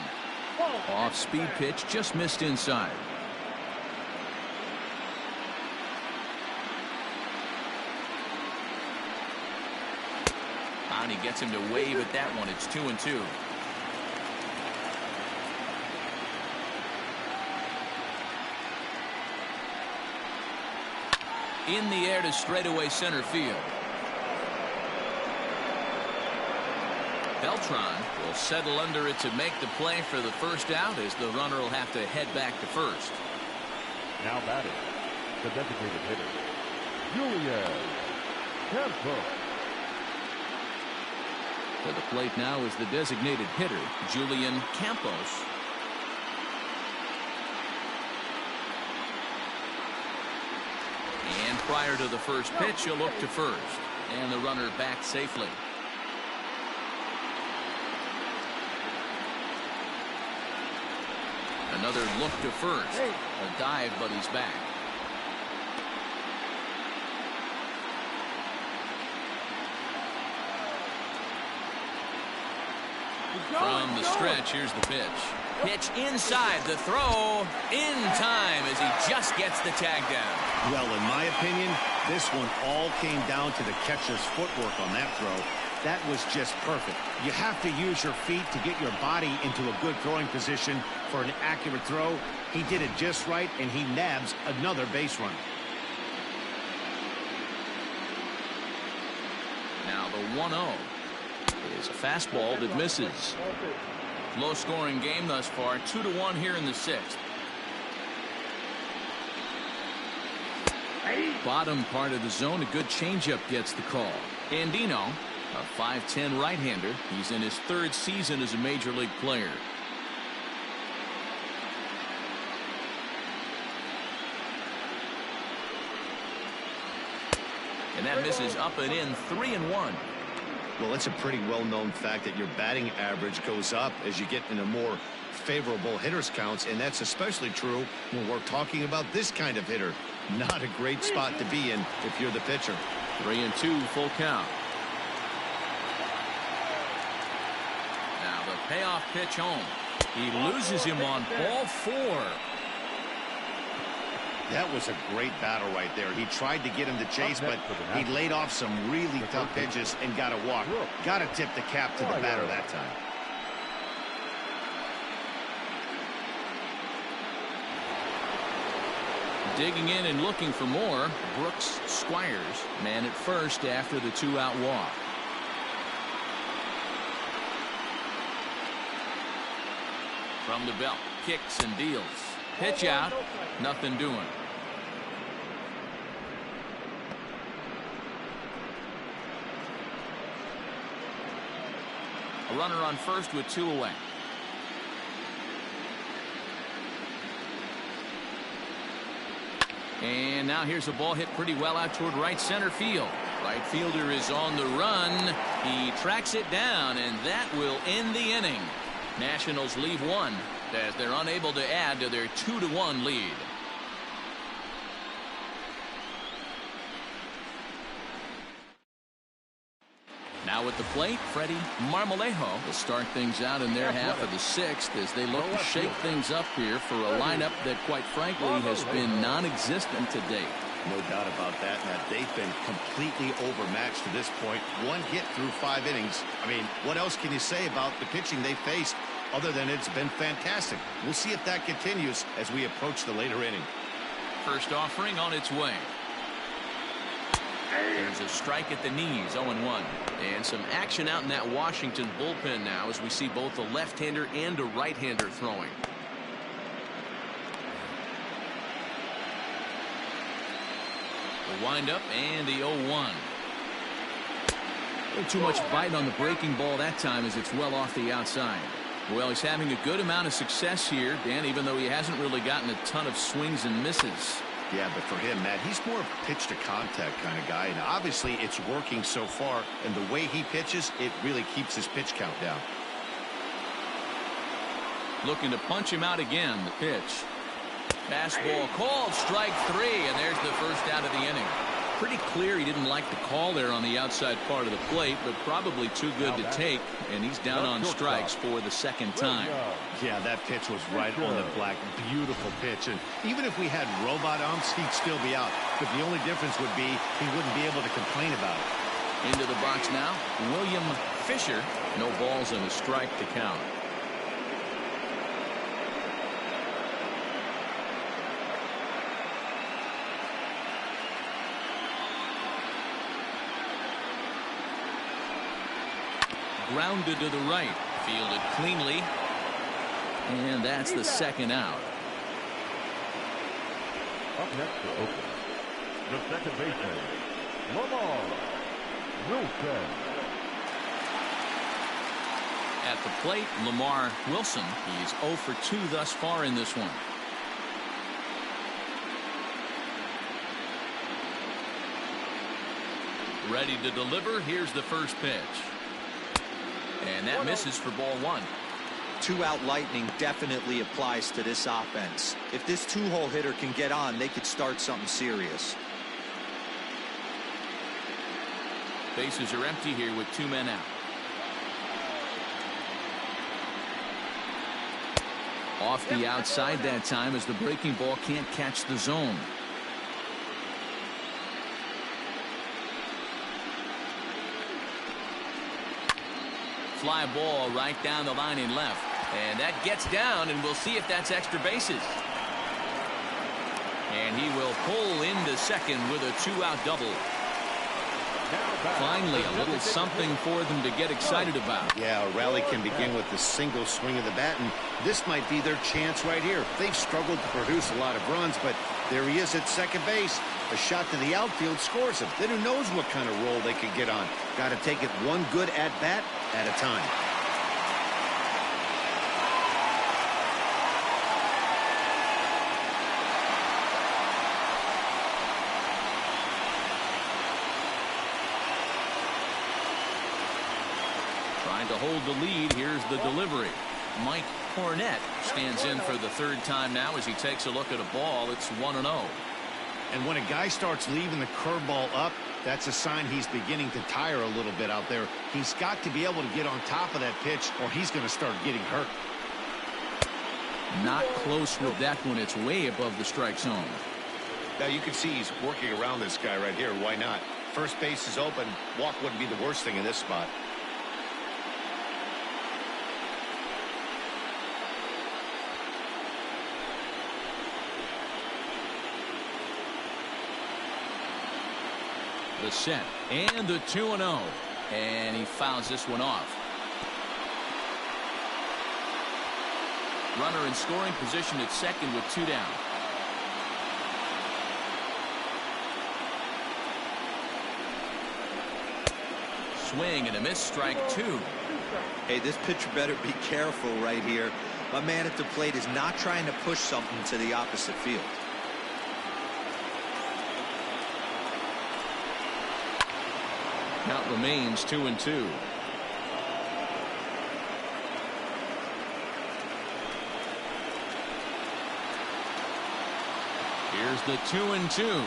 Off speed pitch, just missed inside. And he gets him to wave at that one. It's 2-2. In the air to straightaway center field. Beltran will settle under it to make the play for the first out, as the runner will have to head back to first. Now batting, the designated hitter, Julian Campos. To the plate now is the designated hitter, Julian Campos. And prior to the first pitch, he'll look to first. And the runner back safely. Another look to first. A dive, but he's back. From the stretch, here's the pitch. Pitch inside, the throw in time as he just gets the tag down. Well, in my opinion, this one all came down to the catcher's footwork on that throw. That was just perfect. You have to use your feet to get your body into a good throwing position for an accurate throw. He did it just right, and he nabs another base run. Now the 1-0 is a fastball that misses. Low-scoring game thus far, 2-1 here in the 6th. Bottom part of the zone, a good changeup gets the call. Andino, a 5'10" right-hander. He's in his 3rd season as a major league player. And that misses up and in. 3-1. Well, it's a pretty well-known fact that your batting average goes up as you get in a more favorable hitters counts, and that's especially true when we're talking about this kind of hitter. Not a great spot to be in if you're the pitcher. 3-2, full count. Now the payoff pitch home. He loses him on ball 4. That was a great battle right there. He tried to get him to chase, but he laid off some really tough pitches and got a walk. Got to tip the cap to the batter that time. Digging in and looking for more, Brooks Squires, man at first after the two-out walk. From the belt, kicks and deals. Pitch out, nothing doing. A runner on first with two away. And now here's a ball hit pretty well out toward right center field. Right fielder is on the run. He tracks it down, and that will end the inning. Nationals leave one as they're unable to add to their 2-1 lead. Now at the plate, Freddie Marmolejo will start things out in their half of the sixth as they look to shake things up here for a lineup that, quite frankly, has been non-existent to date. No doubt about that, Matt. They've been completely overmatched to this point. One hit through 5 innings. I mean, what else can you say about the pitching they faced other than it's been fantastic? We'll see if that continues as we approach the later inning. First offering on its way. There's a strike at the knees, 0-1. And some action out in that Washington bullpen now as we see both a left-hander and a right-hander throwing. The windup and the 0-1. Too much bite on the breaking ball that time as it's well off the outside. Well, he's having a good amount of success here, Dan, even though he hasn't really gotten a ton of swings and misses. Yeah, but for him, Matt, he's more of a pitch-to-contact kind of guy, and obviously it's working so far, and the way he pitches, it really keeps his pitch count down. Looking to punch him out again, the pitch. Fastball called, strike 3, and there's the first out of the inning. Pretty clear he didn't like the call there on the outside part of the plate, but probably too good to take, and he's down on strikes for the second time. Yeah, that pitch was right on the black. Beautiful pitch, and even if we had robot umps, he'd still be out. But the only difference would be he wouldn't be able to complain about it. Into the box now, William Fisher. No balls and a strike to count. Grounded to the right, fielded cleanly, and that's the second out. Up next for Oakland, the second baseman, Lamar Wilson. At the plate, Lamar Wilson. He's 0 for 2 thus far in this one. Ready to deliver. Here's the first pitch. And that misses for ball 1. 2-out lightning definitely applies to this offense. If this 2-hole hitter can get on, they could start something serious. Bases are empty here with 2 men out. Off the outside that time as the breaking ball can't catch the zone. Fly ball right down the line in left. And that gets down, and we'll see if that's extra bases. And he will pull into second with a 2-out double. Finally, a little something for them to get excited about. Yeah, a rally can begin with a single swing of the bat, and this might be their chance right here. They've struggled to produce a lot of runs, but there he is at second base. A shot to the outfield scores him. Then who knows what kind of roll they could get on. Got to take it one good at-bat at a time. Trying to hold the lead. Here's the delivery. Mike Cornett stands in for the 3rd time now as he takes a look at a ball. It's 1-0. And when a guy starts leaving the curveball up, that's a sign he's beginning to tire a little bit out there. He's got to be able to get on top of that pitch or he's going to start getting hurt. Not close with that one. It's way above the strike zone. Now you can see he's working around this guy right here. Why not? First base is open. Walk wouldn't be the worst thing in this spot. The set and the 2-0, and he fouls this one off. Runner in scoring position at second with 2 down. Swing and a miss, strike 2. Hey, this pitcher better be careful right here. My man at the plate is not trying to push something to the opposite field. Count remains 2-2. Here's the 2-2.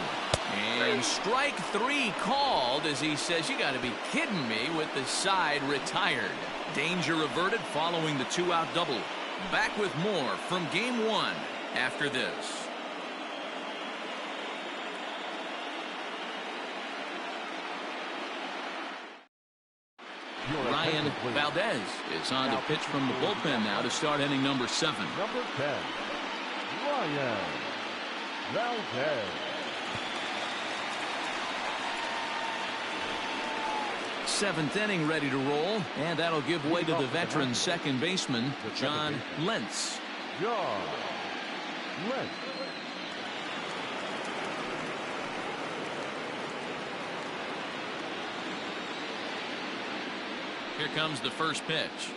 And strike 3 called as he says, you got to be kidding me, with the side retired. Danger averted following the 2-out double. Back with more from game 1 after this. Ryan Valdez is on to pitch from the bullpen now to start inning number 7. Number 10, Ryan Valdez. Seventh inning ready to roll, and that'll give way to the veteran second baseman, John Lentz. John Lentz. Here comes the first pitch.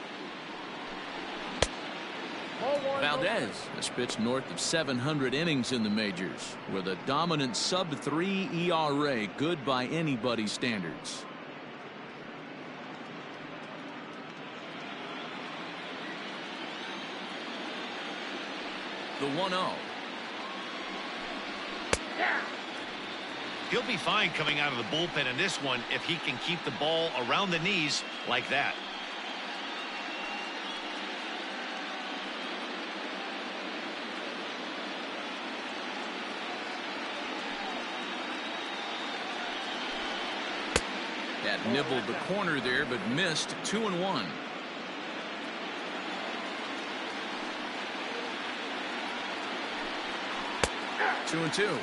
Valdez has pitched north of 700 innings in the majors with a dominant sub-3 ERA, good by anybody's standards. The 1-0. He'll be fine coming out of the bullpen in this one if he can keep the ball around the knees like that. That nibbled the corner there, but missed. 2-1. Two and two.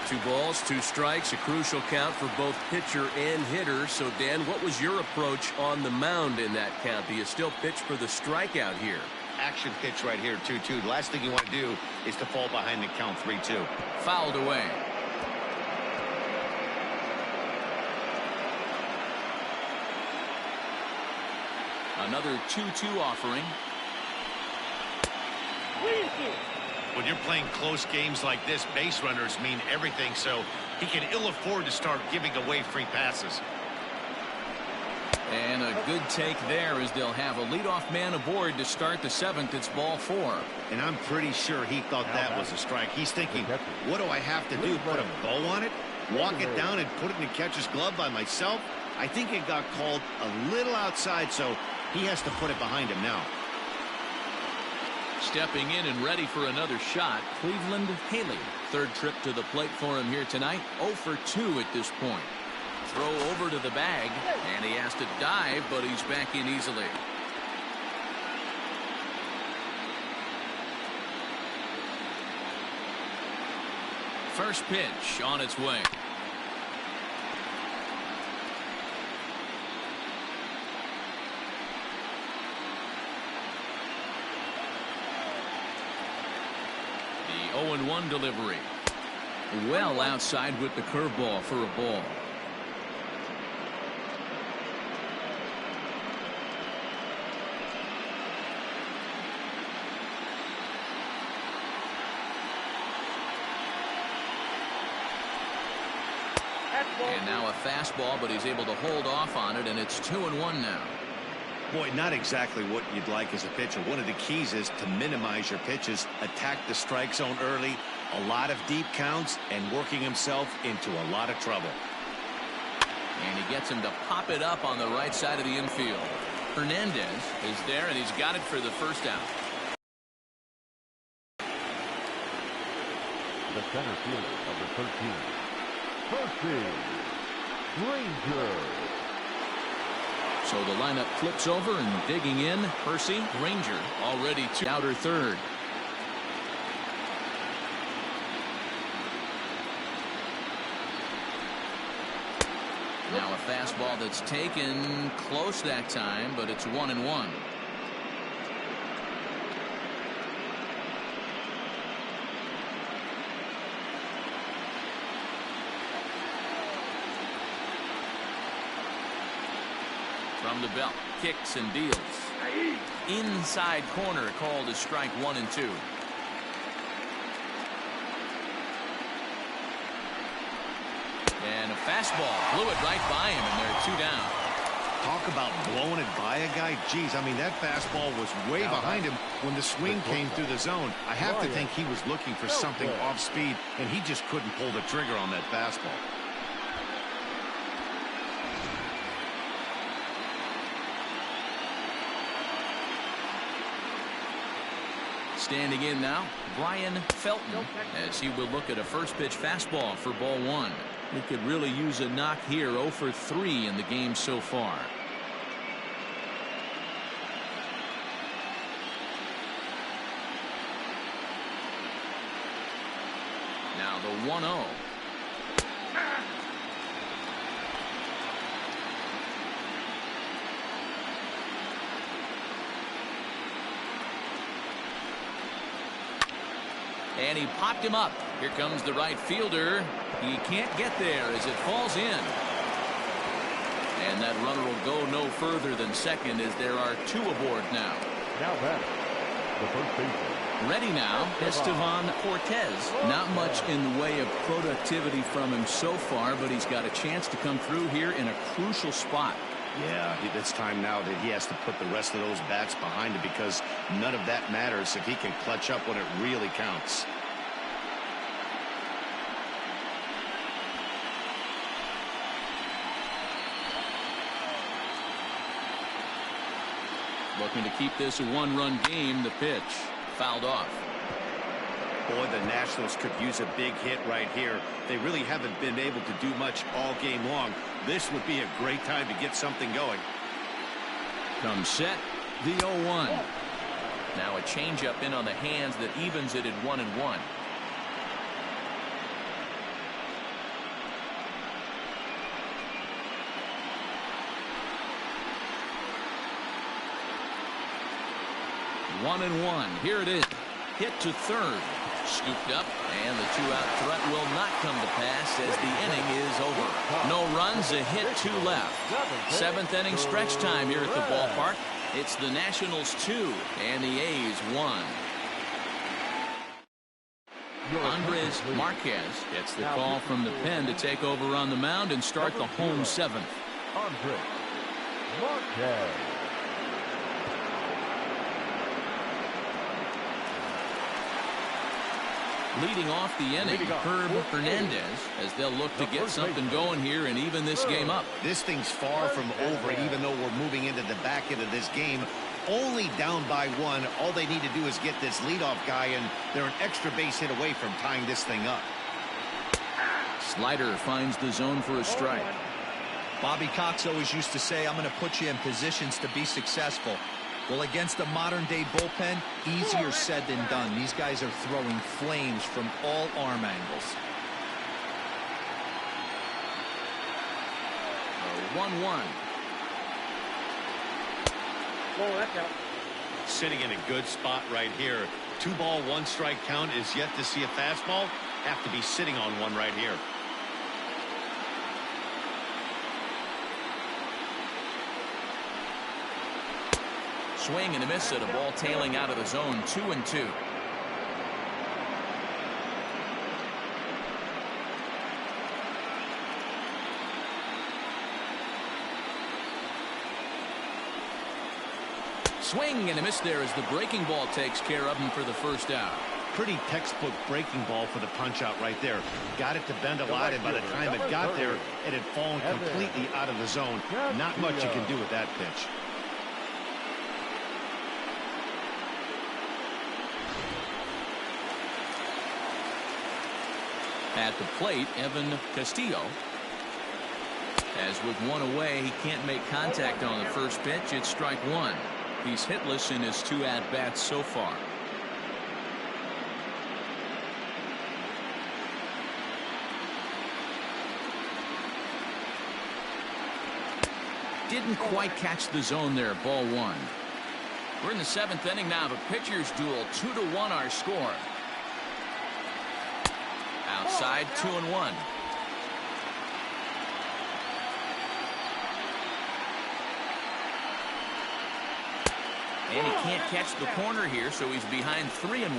2 balls, 2 strikes, a crucial count for both pitcher and hitter. So, Dan, what was your approach on the mound in that count? Do you still pitch for the strikeout here? Action pitch right here, 2-2. The last thing you want to do is to fall behind the count 3-2. Fouled away. Another 2-2 offering. When you're playing close games like this, base runners mean everything, so he can ill afford to start giving away free passes. And a good take there as they'll have a leadoff man aboard to start the 7th. It's ball 4. And I'm pretty sure he thought that was a strike. He's thinking, what do I have to do? Put a bow on it? Walk it down and put it in the catcher's glove by myself? I think it got called a little outside, so he has to put it behind him now. Stepping in and ready for another shot, Cleveland Haley. 3rd trip to the plate for him here tonight. 0 for 2 at this point. Throw over to the bag, and he has to dive, but he's back in easily. First pitch on its way. The 0-1 delivery. Well outside with the curveball for a ball. And now a fastball, but he's able to hold off on it, and it's 2-1 now. Boy, not exactly what you'd like as a pitcher. One of the keys is to minimize your pitches, attack the strike zone early, a lot of deep counts, and working himself into a lot of trouble. And he gets him to pop it up on the right side of the infield. Hernandez is there, and he's got it for the first out. The center fielder, number 13. Percy Granger. So the lineup flips over and digging in. Percy Granger already to outer third. Now a fastball that's taken close that time, but it's 1-1. From the belt, kicks and deals. Inside corner, called as strike 1 and 2. And a fastball blew it right by him, and they're 2 down. Talk about blowing it by a guy. Geez, I mean, that fastball was way behind him when the swing came through the zone. I have to think he was looking for something off speed, and he just couldn't pull the trigger on that fastball. Standing in now, Brian Felton, as he will look at a first pitch fastball for ball 1. He could really use a knock here. 0 for 3 in the game so far. Now the 1-0. And he popped him up. Here comes the right fielder. He can't get there as it falls in. And that runner will go no further than second as there are 2 aboard now. Now back, the first baseman. Ready now, Estevan Cortez. Not much in the way of productivity from him so far, but he's got a chance to come through here in a crucial spot. Yeah, it's time now that he has to put the rest of those bats behind him, because none of that matters if he can clutch up when it really counts. Looking to keep this a 1-run game. The pitch fouled off. Boy, the Nationals could use a big hit right here. They really haven't been able to do much all game long. This would be a great time to get something going. Comes set, the 0-1. Now a changeup in on the hands that evens it at 1-1. One and 1. Here it is. Hit to third. Scooped up, and the 2-out threat will not come to pass as the inning is over. No runs, a hit, 2 left. 7th inning stretch time here at the ballpark. It's the Nationals 2 and the A's 1. Andres Marquez gets the call from the pen to take over on the mound and start the home 7th. Andres Marquez. Leading off the inning, Herb Hernandez, as they'll look to get something going here and even this game up. This thing's far from over, even though we're moving into the back end of this game. Only down by 1. All they need to do is get this leadoff guy, and they're an extra base hit away from tying this thing up. Slider finds the zone for a strike. Bobby Cox always used to say, I'm going to put you in positions to be successful. Well, against a modern-day bullpen, easier said than done. These guys are throwing flames from all arm angles. 1-1. Oh, that's out. Sitting in a good spot right here. 2-ball, 1-strike count is yet to see a fastball. Have to be sitting on one right here. Swing and a miss at a ball tailing out of the zone. 2-2. Swing and a miss there as the breaking ball takes care of him for the first out. Pretty textbook breaking ball for the punch out right there. Got it to bend a lot, and by the time it got there, it had fallen completely out of the zone. Not much you can do with that pitch. At the plate, Evan Castillo. As with one away, he can't make contact on the first pitch. It's strike one. He's hitless in his 2 at-bats so far. Didn't quite catch the zone there. Ball one. We're in the 7th inning now of a pitcher's duel. 2-1 our score. Outside, 2-1. And he can't catch the corner here, so he's behind 3-1.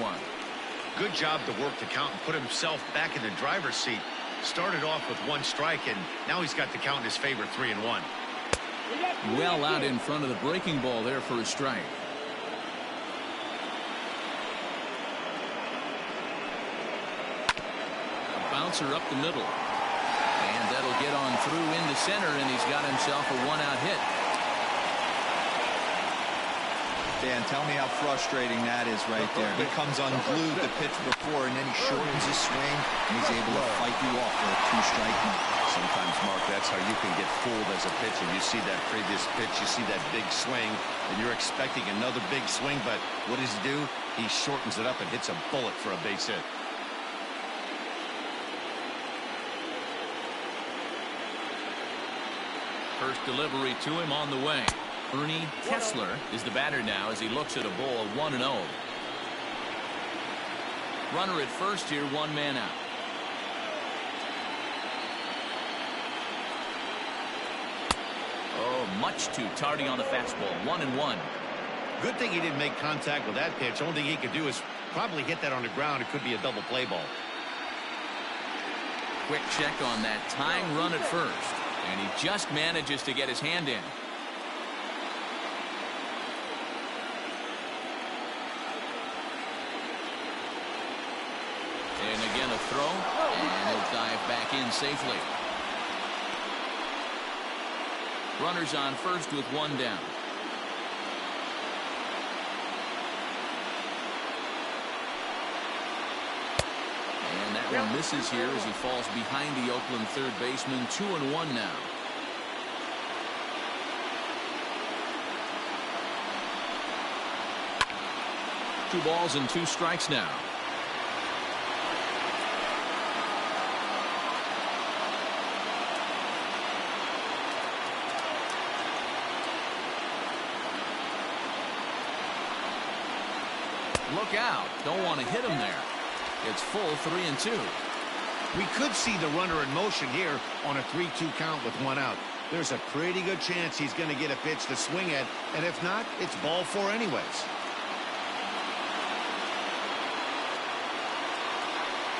Good job to work the count and put himself back in the driver's seat. Started off with 1 strike, and now he's got the count in his favor, 3-1. Well out in front of the breaking ball there for a strike. A bouncer up the middle. And that'll get on through into center, and he's got himself a 1-out hit. Dan, tell me how frustrating that is right there. He comes unglued the pitch before, and then he shortens his swing, and he's able to fight you off for a 2-strike count. Sometimes, Mark, that's how you can get fooled as a pitcher. You see that previous pitch, you see that big swing, and you're expecting another big swing, but what does he do? He shortens it up and hits a bullet for a base hit. First delivery to him on the way. Ernie Kessler is the batter now as he looks at a ball 1-0. Runner at first here, 1 man out. Oh, much too tardy on the fastball. 1-1. Good thing he didn't make contact with that pitch. Only thing he could do is probably hit that on the ground. It could be a double play ball. Quick check on that tying run at first, and he just manages to get his hand in. And again a throw, and he'll dive back in safely. Runners on first with 1 down. And that one misses here as he falls behind the Oakland third baseman. 2-1 now. Two balls and 2 strikes now. Look out. Don't want to hit him there. It's full 3-2. We could see the runner in motion here on a 3-2 count with 1 out. There's a pretty good chance he's going to get a pitch to swing at, and if not, it's ball 4 anyways.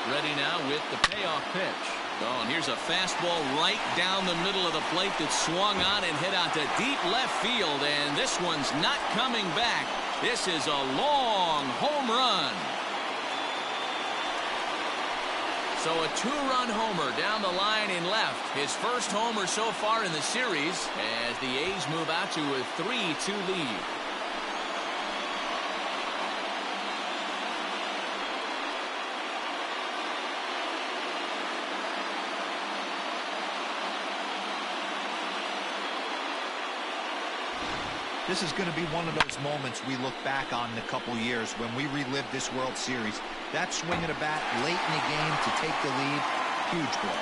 Ready now with the payoff pitch. Oh, and here's a fastball right down the middle of the plate that swung on and hit out to deep left field, and this one's not coming back. This is a long home run. So a 2-run homer down the line in left. His first homer so far in the series as the A's move out to a 3-2 lead. This is going to be one of those moments we look back on in a couple years when we relive this World Series. That swing of the bat late in the game to take the lead, huge blow.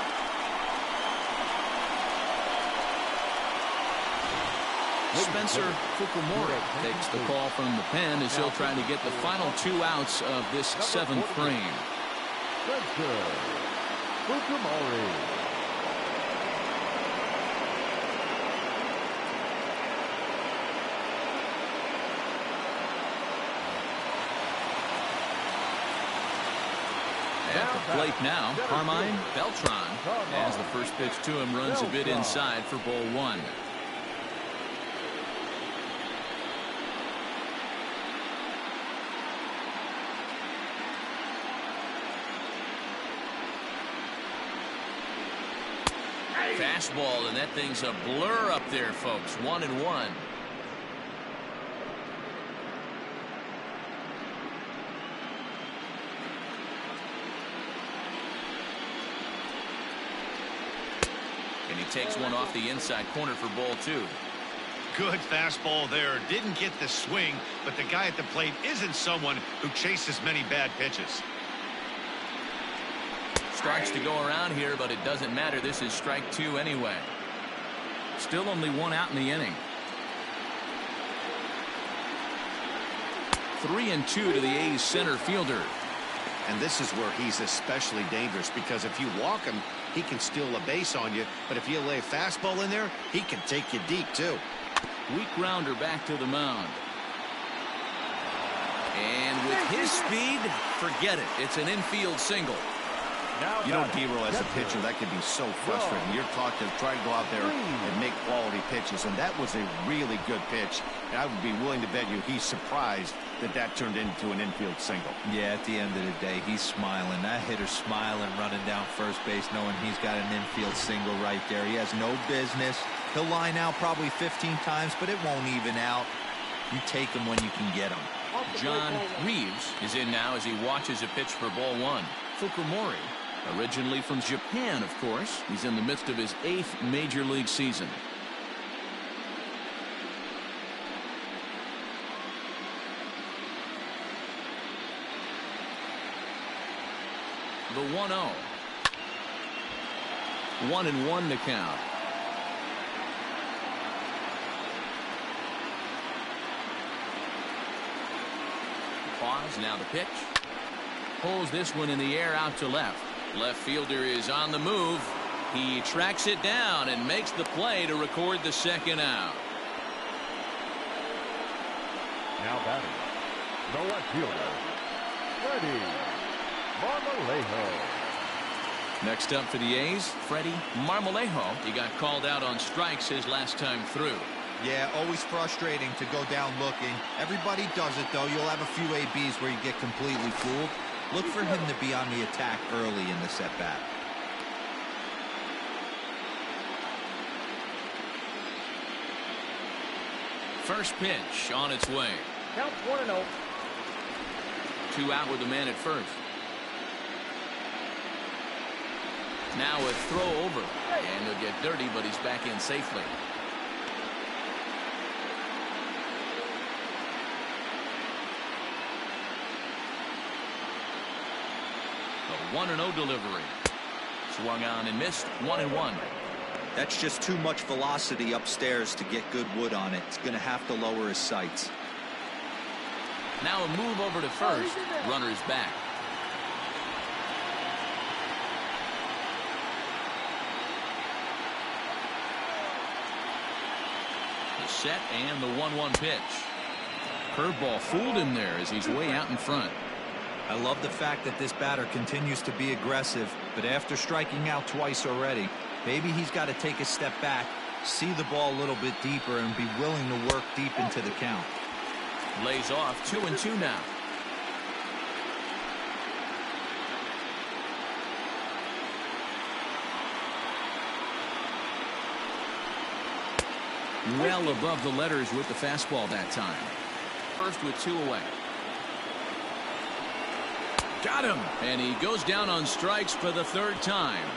Spencer Fukumura takes the call from the pen as he'll try to get the final 2 outs of this 7th frame. Spencer Fukumura. At the plate now, Carmine Beltran, as the first pitch to him runs a bit inside for ball 1. Fastball, and that thing's a blur up there, folks. 1-1. And he takes one off the inside corner for ball 2. Good fastball there. Didn't get the swing, but the guy at the plate isn't someone who chases many bad pitches. Starts to go around here, but it doesn't matter. This is strike 2 anyway. Still only 1 out in the inning. 3-2 to the A's center fielder. And this is where he's especially dangerous, because if you walk him, he can steal a base on you. But if you lay a fastball in there, he can take you deep, too. Weak grounder back to the mound. And with his speed, forget it. It's an infield single. You know, D-Roll, as a pitcher, that can be so frustrating. You're taught to try to go out there and make quality pitches, and that was a really good pitch. And I would be willing to bet you he's surprised that that turned into an infield single. Yeah, at the end of the day, he's smiling. That hitter's smiling, running down first base, knowing he's got an infield single right there. He has no business. He'll line out probably 15 times, but it won't even out. You take him when you can get him. John Reeves is in now as he watches a pitch for ball 1. Fukumori, originally from Japan, of course. He's in the midst of his 8th major league season. The 1-0. 1-1 to count. Pause, now the pitch. Pulls this one in the air out to left. Left fielder is on the move. He tracks it down and makes the play to record the second out. Now batting, the left fielder, Freddie Marmolejo. Next up for the A's, Freddie Marmolejo. He got called out on strikes his last time through. Yeah, always frustrating to go down looking. Everybody does it, though. You'll have a few ABs where you get completely fooled. Look for him to be on the attack early in the set-bat. First pitch on its way. Count 1-0. 2 out with the man at first. Now a throw over, and he'll get dirty, but he's back in safely. The 1-0 delivery. Swung on and missed. 1-1. That's just too much velocity upstairs to get good wood on it. It's going to have to lower his sights. Now a move over to first. Runner's back. The set and the 1-1 pitch. Curveball fooled him there as he's way out in front. I love the fact that this batter continues to be aggressive, but after striking out twice already, maybe he's got to take a step back, see the ball a little bit deeper, and be willing to work deep into the count. Lays off. 2-2 now. Well above the letters with the fastball that time. First with 2 away. Got him. And he goes down on strikes for the 3rd time.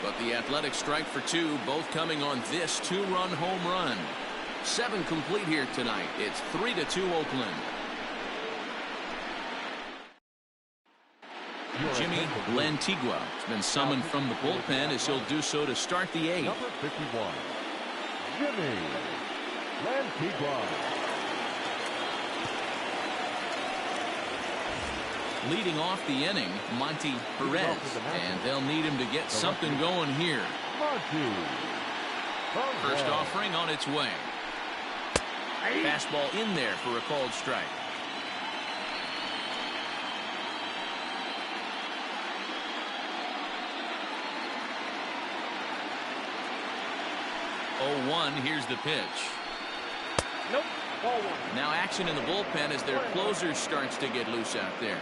But the Athletics strike for 2, both coming on this 2-run home run. 7 complete here tonight. It's 3-2 Oakland. Jimmy Lantigua has been summoned from the bullpen as he'll do so to start the 8th. Number 51, Jimmy Lantigua. Leading off the inning, Monty Perez, and they'll need him to get something going here. First offering on its way. Fastball in there for a called strike. Oh, 1, here's the pitch. Nope. Ball 1. Now action in the bullpen as their closer starts to get loose out there.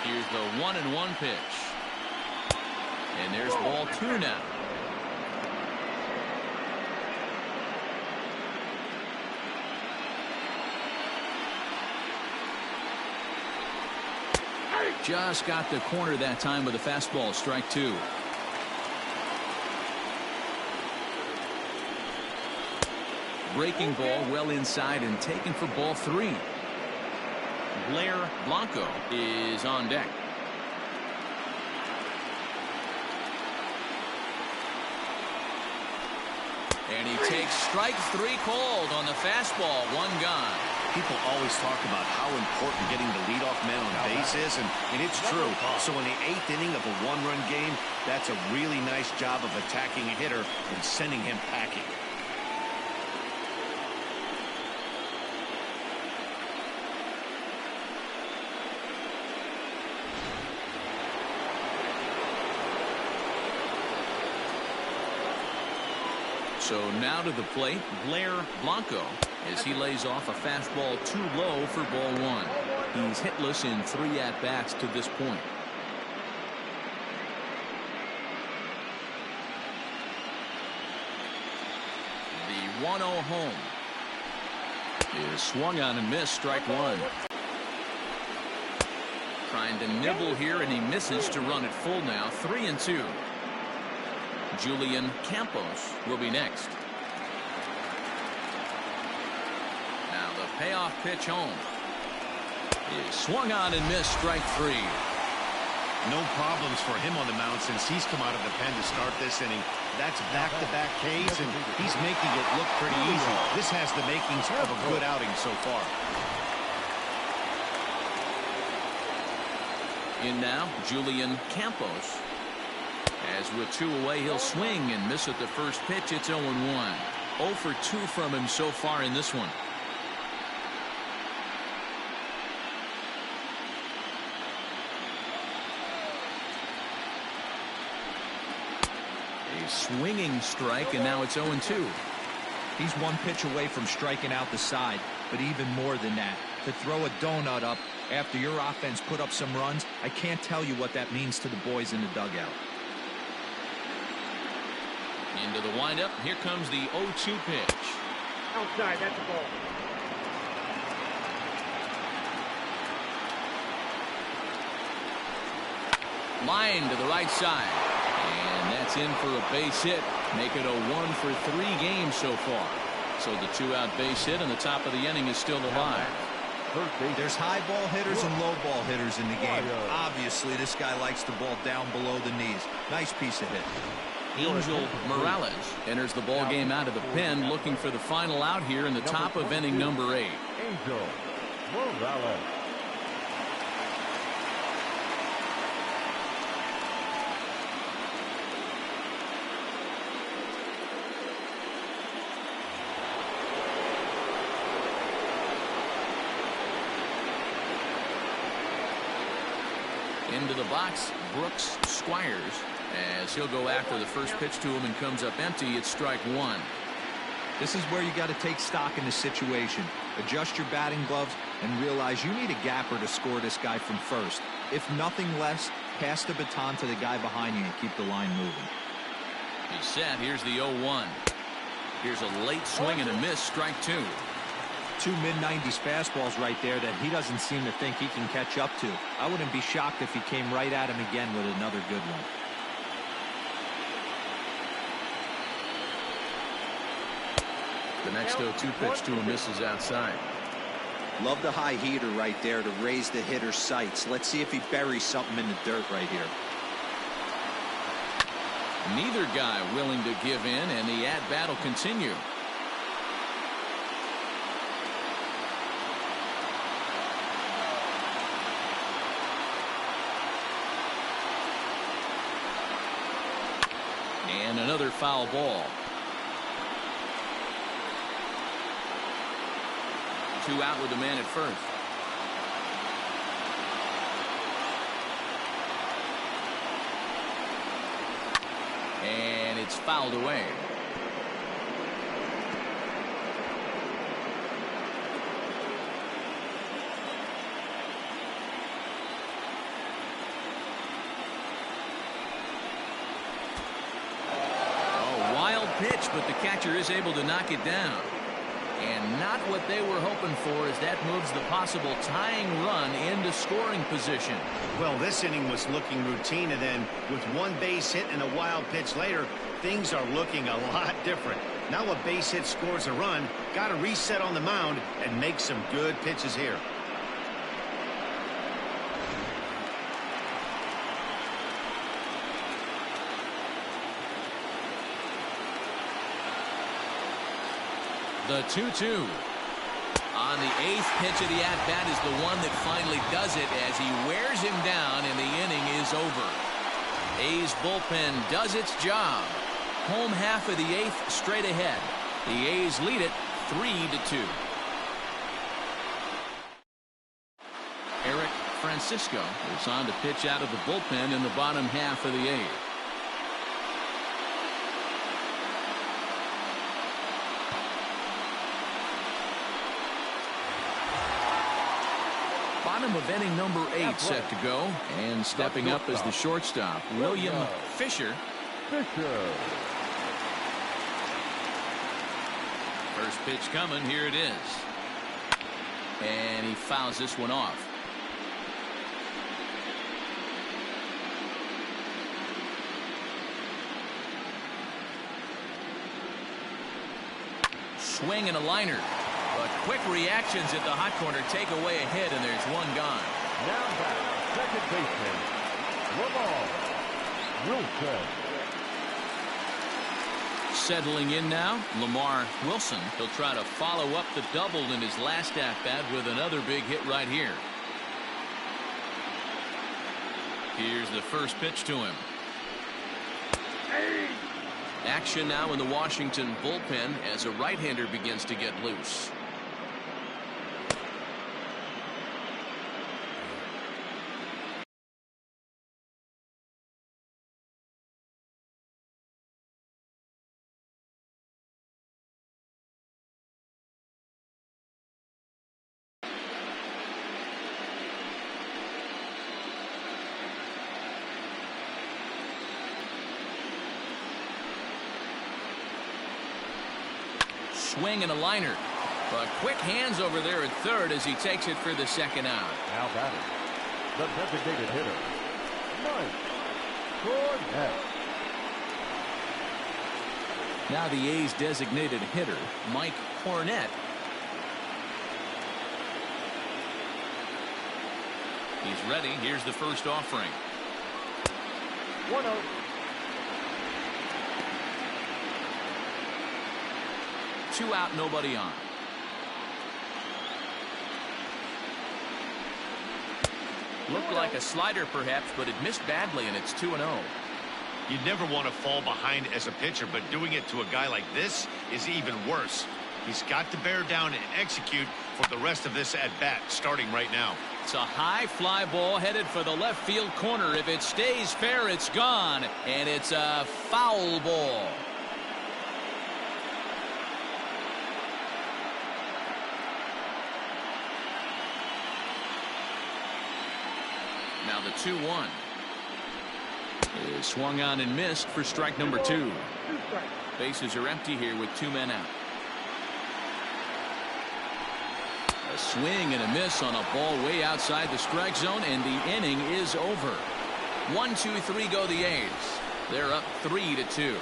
Here's the 1-1 pitch. And there's ball 2 now. Just got the corner that time with a fastball. Strike two. Breaking ball well inside and taken for ball three. Blair Blanco is on deck. And he takes strike three called on the fastball. One gone. People always talk about how important getting the leadoff man on base is, and it's true. So in the 8th inning of a one-run game, that's a really nice job of attacking a hitter and sending him packing. So now to the plate, Blair Blanco, as he lays off a fastball too low for ball one. He's hitless in 3 at-bats to this point. The 1-0 home is swung on and missed. Strike one. Trying to nibble here, and he misses to run it full now. 3-2. Julian Campos will be next. Now the payoff pitch home is swung on and missed. Strike three. No problems for him on the mound since he's come out of the pen to start this inning. That's back-to-back Ks, and he's making it look pretty easy. This has the makings of a good outing so far. In now, Julian Campos. As with 2 away, he'll swing and miss at the first pitch. It's 0-1. 0 for 2 from him so far in this one. A swinging strike, and now it's 0-2. He's 1 pitch away from striking out the side, but even more than that, to throw a donut up after your offense put up some runs, I can't tell you what that means to the boys in the dugout. Into the windup. Here comes the 0-2 pitch. Outside, that's a ball. Line to the right side. And that's in for a base hit. Make it a 1 for 3 games so far. So the 2-out base hit in the top of the inning is still alive. There's high ball hitters and low ball hitters in the game. Obviously, this guy likes the ball down below the knees. Nice piece of hit. Angel Morales enters the ball game out of the pen, looking for the final out here in the top of inning number 8. Angel Morales. Into the box, Brooks Squires, as he'll go after the first pitch to him and comes up empty. It's strike one. This is where you got to take stock in the situation. Adjust your batting gloves and realize you need a gapper to score this guy from first. If nothing less, pass the baton to the guy behind you and keep the line moving. He's set. Here's the 0-1. Here's a late swing and a miss. Strike two. 2 mid-90s fastballs right there that he doesn't seem to think he can catch up to. I wouldn't be shocked if he came right at him again with another good one. The next 0-2 pitch to him misses outside. Love the high heater right there to raise the hitter's sights. Let's see if he buries something in the dirt right here. Neither guy willing to give in, and the at-bat will continue. And another foul ball. 2 out with the man at first. And it's fouled away. Pitch, but the catcher is able to knock it down. And not what they were hoping for, as that moves the possible tying run into scoring position. Well, this inning was looking routine, and then with one base hit and a wild pitch later, things are looking a lot different. Now a base hit scores a run, got to reset on the mound and make some good pitches here. The 2-2. On the 8th pitch of the at-bat is the one that finally does it as he wears him down and the inning is over. A's bullpen does its job. Home half of the 8th straight ahead. The A's lead it 3-2. Eric Francisco is on to pitch out of the bullpen in the bottom half of the 8th. Bottom of inning number 8 set to go, and stepping up as the shortstop, William Fisher. First pitch coming, here it is. And he fouls this one off. Swing and a liner. But quick reactions at the hot corner take away a hit, and there's one gone. Now back, second baseman, Lamar Wilson. Settling in now, Lamar Wilson. He'll try to follow up the double in his last at-bat with another big hit right here. Here's the first pitch to him. Action now in the Washington bullpen as a right-hander begins to get loose. Swing and a liner. But quick hands over there at third as he takes it for the second out. Now batting, the designated hitter, Mike Cornett. Now the A's designated hitter, Mike Cornett. He's ready. Here's the first offering. 1-0. Two out, nobody on. Looked like a slider perhaps, but it missed badly, and it's 2-0. You never want to fall behind as a pitcher, but doing it to a guy like this is even worse. He's got to bear down and execute for the rest of this at-bat, starting right now. It's a high fly ball headed for the left field corner. If it stays fair, it's gone, and it's a foul ball. Now the 2-1 is swung on and missed for strike number 2. Bases are empty here with 2 men out. A swing and a miss on a ball way outside the strike zone, and the inning is over. 1-2-3 go the A's. They're up 3-2.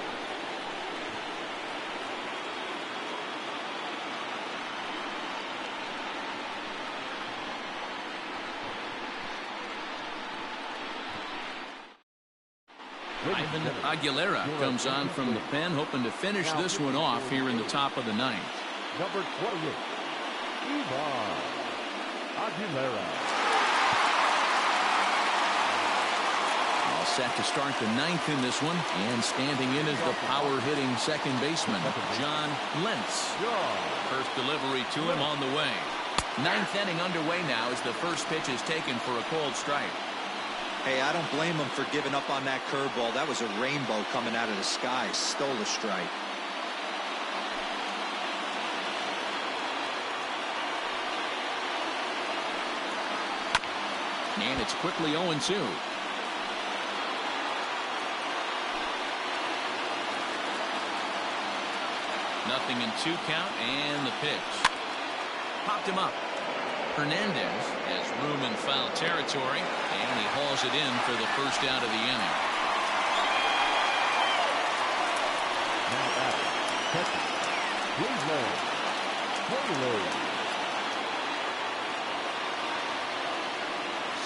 Ivan Aguilera comes on from the pen, hoping to finish this one off here in the top of the 9th. Number 28, Ivan Aguilera. All set to start the 9th in this one, and standing in is the power-hitting second baseman, John Lentz. First delivery to him on the way. 9th inning underway now as the first pitch is taken for a called strike. Hey, I don't blame him for giving up on that curveball. That was a rainbow coming out of the sky. Stole a strike. And it's quickly 0-2. 0-2 count, and the pitch. Popped him up. Hernandez has room in foul territory, and he hauls it in for the first out of the inning. Now batting, catcher, Cleveland, Haley.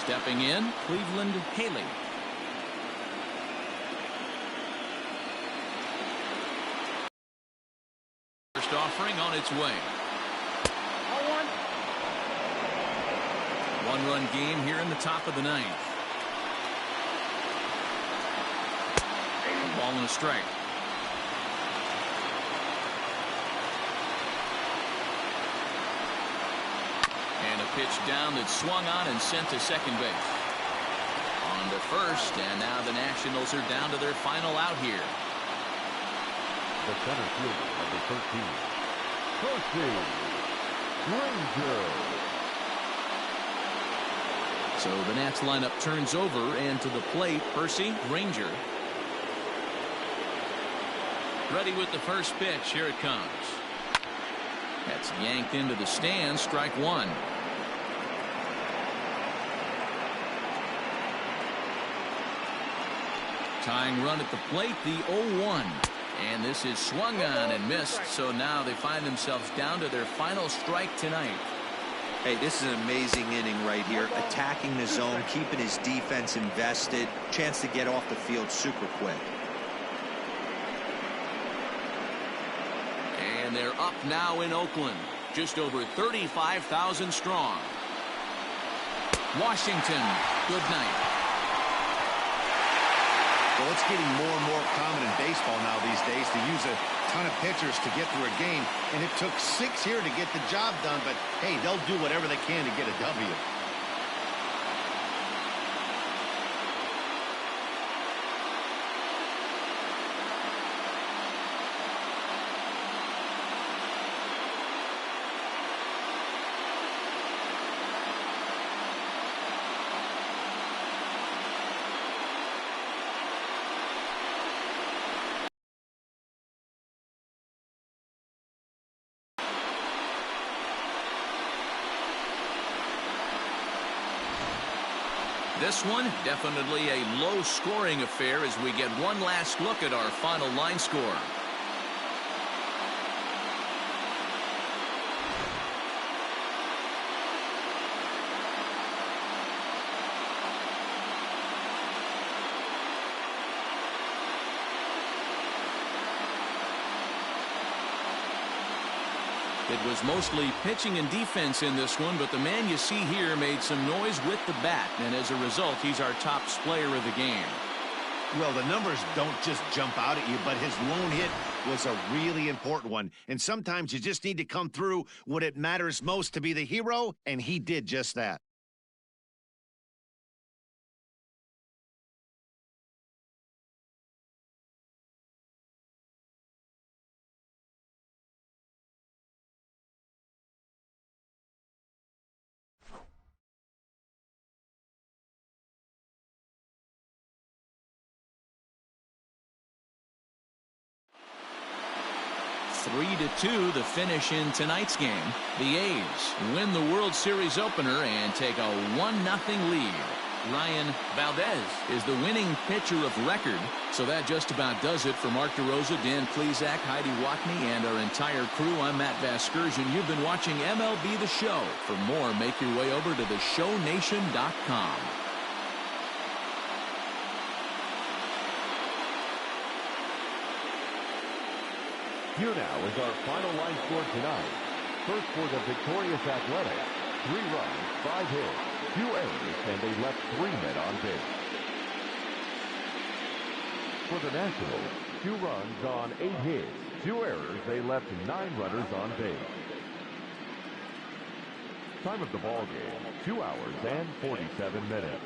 Stepping in, Cleveland Haley. First offering on its way. 1-run game here in the top of the ninth. Ball and a strike. And a pitch down that's swung on and sent to second base. On to first, and now the Nationals are down to their final out here. The center fielder, number 13, Percy Granger. So the Nats lineup turns over, and to the plate, Percy Granger. Ready with the first pitch. Here it comes. That's yanked into the stands. Strike one. Tying run at the plate, the 0-1. And this is swung on and missed, so now they find themselves down to their final strike tonight. Hey, this is an amazing inning right here. Attacking the zone, keeping his defense invested. Chance to get off the field super quick. And they're up now in Oakland. Just over 35,000 strong. Washington, good night. Well, it's getting more and more common in baseball now these days to use a ton of pitchers to get through a game, and it took 6 here to get the job done, but hey, they'll do whatever they can to get a W. This one, definitely a low-scoring affair as we get one last look at our final line score. It was mostly pitching and defense in this one, but the man you see here made some noise with the bat, and as a result, he's our top player of the game. Well, the numbers don't just jump out at you, but his lone hit was a really important one. And sometimes you just need to come through when it matters most to be the hero, and he did just that. Three to 2, the finish in tonight's game. The A's win the World Series opener and take a 1-0 lead. Ryan Valdez is the winning pitcher of record. So that just about does it for Mark DeRosa, Dan Plesac, Heidi Watney, and our entire crew. I'm Matt Vasgersian. You've been watching MLB The Show. For more, make your way over to theshownation.com. Here now is our final line score tonight. First for the victorious Athletics, 3 runs, 5 hits, 2 errors, and they left 3 men on base. For the Nationals, 2 runs on 8 hits, 2 errors, they left 9 runners on base. Time of the ball game, 2 hours and 47 minutes.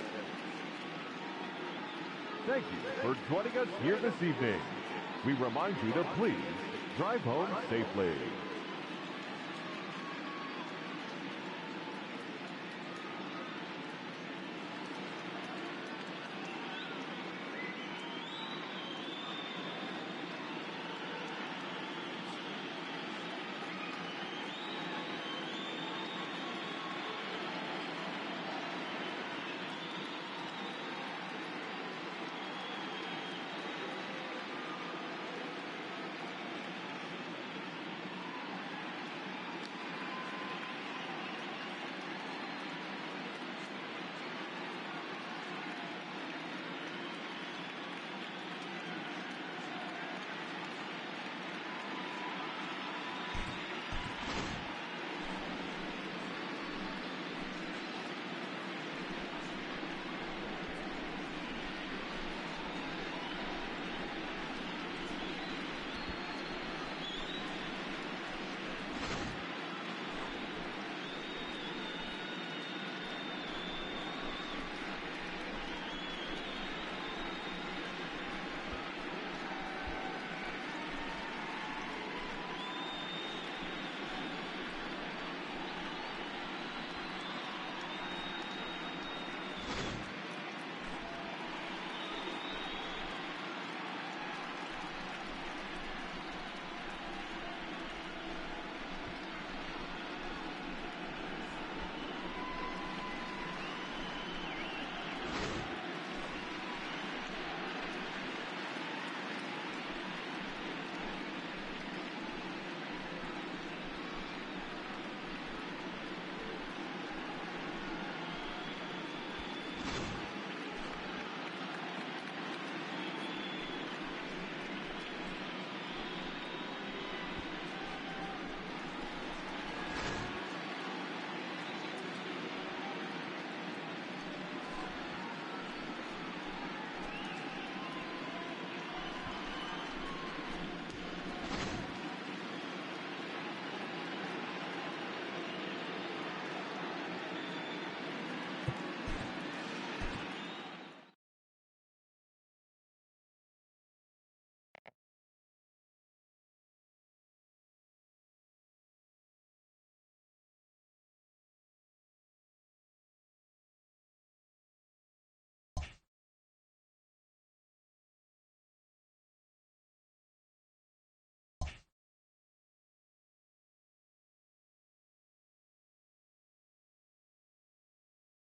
Thank you for joining us here this evening. We remind you to please drive home safely.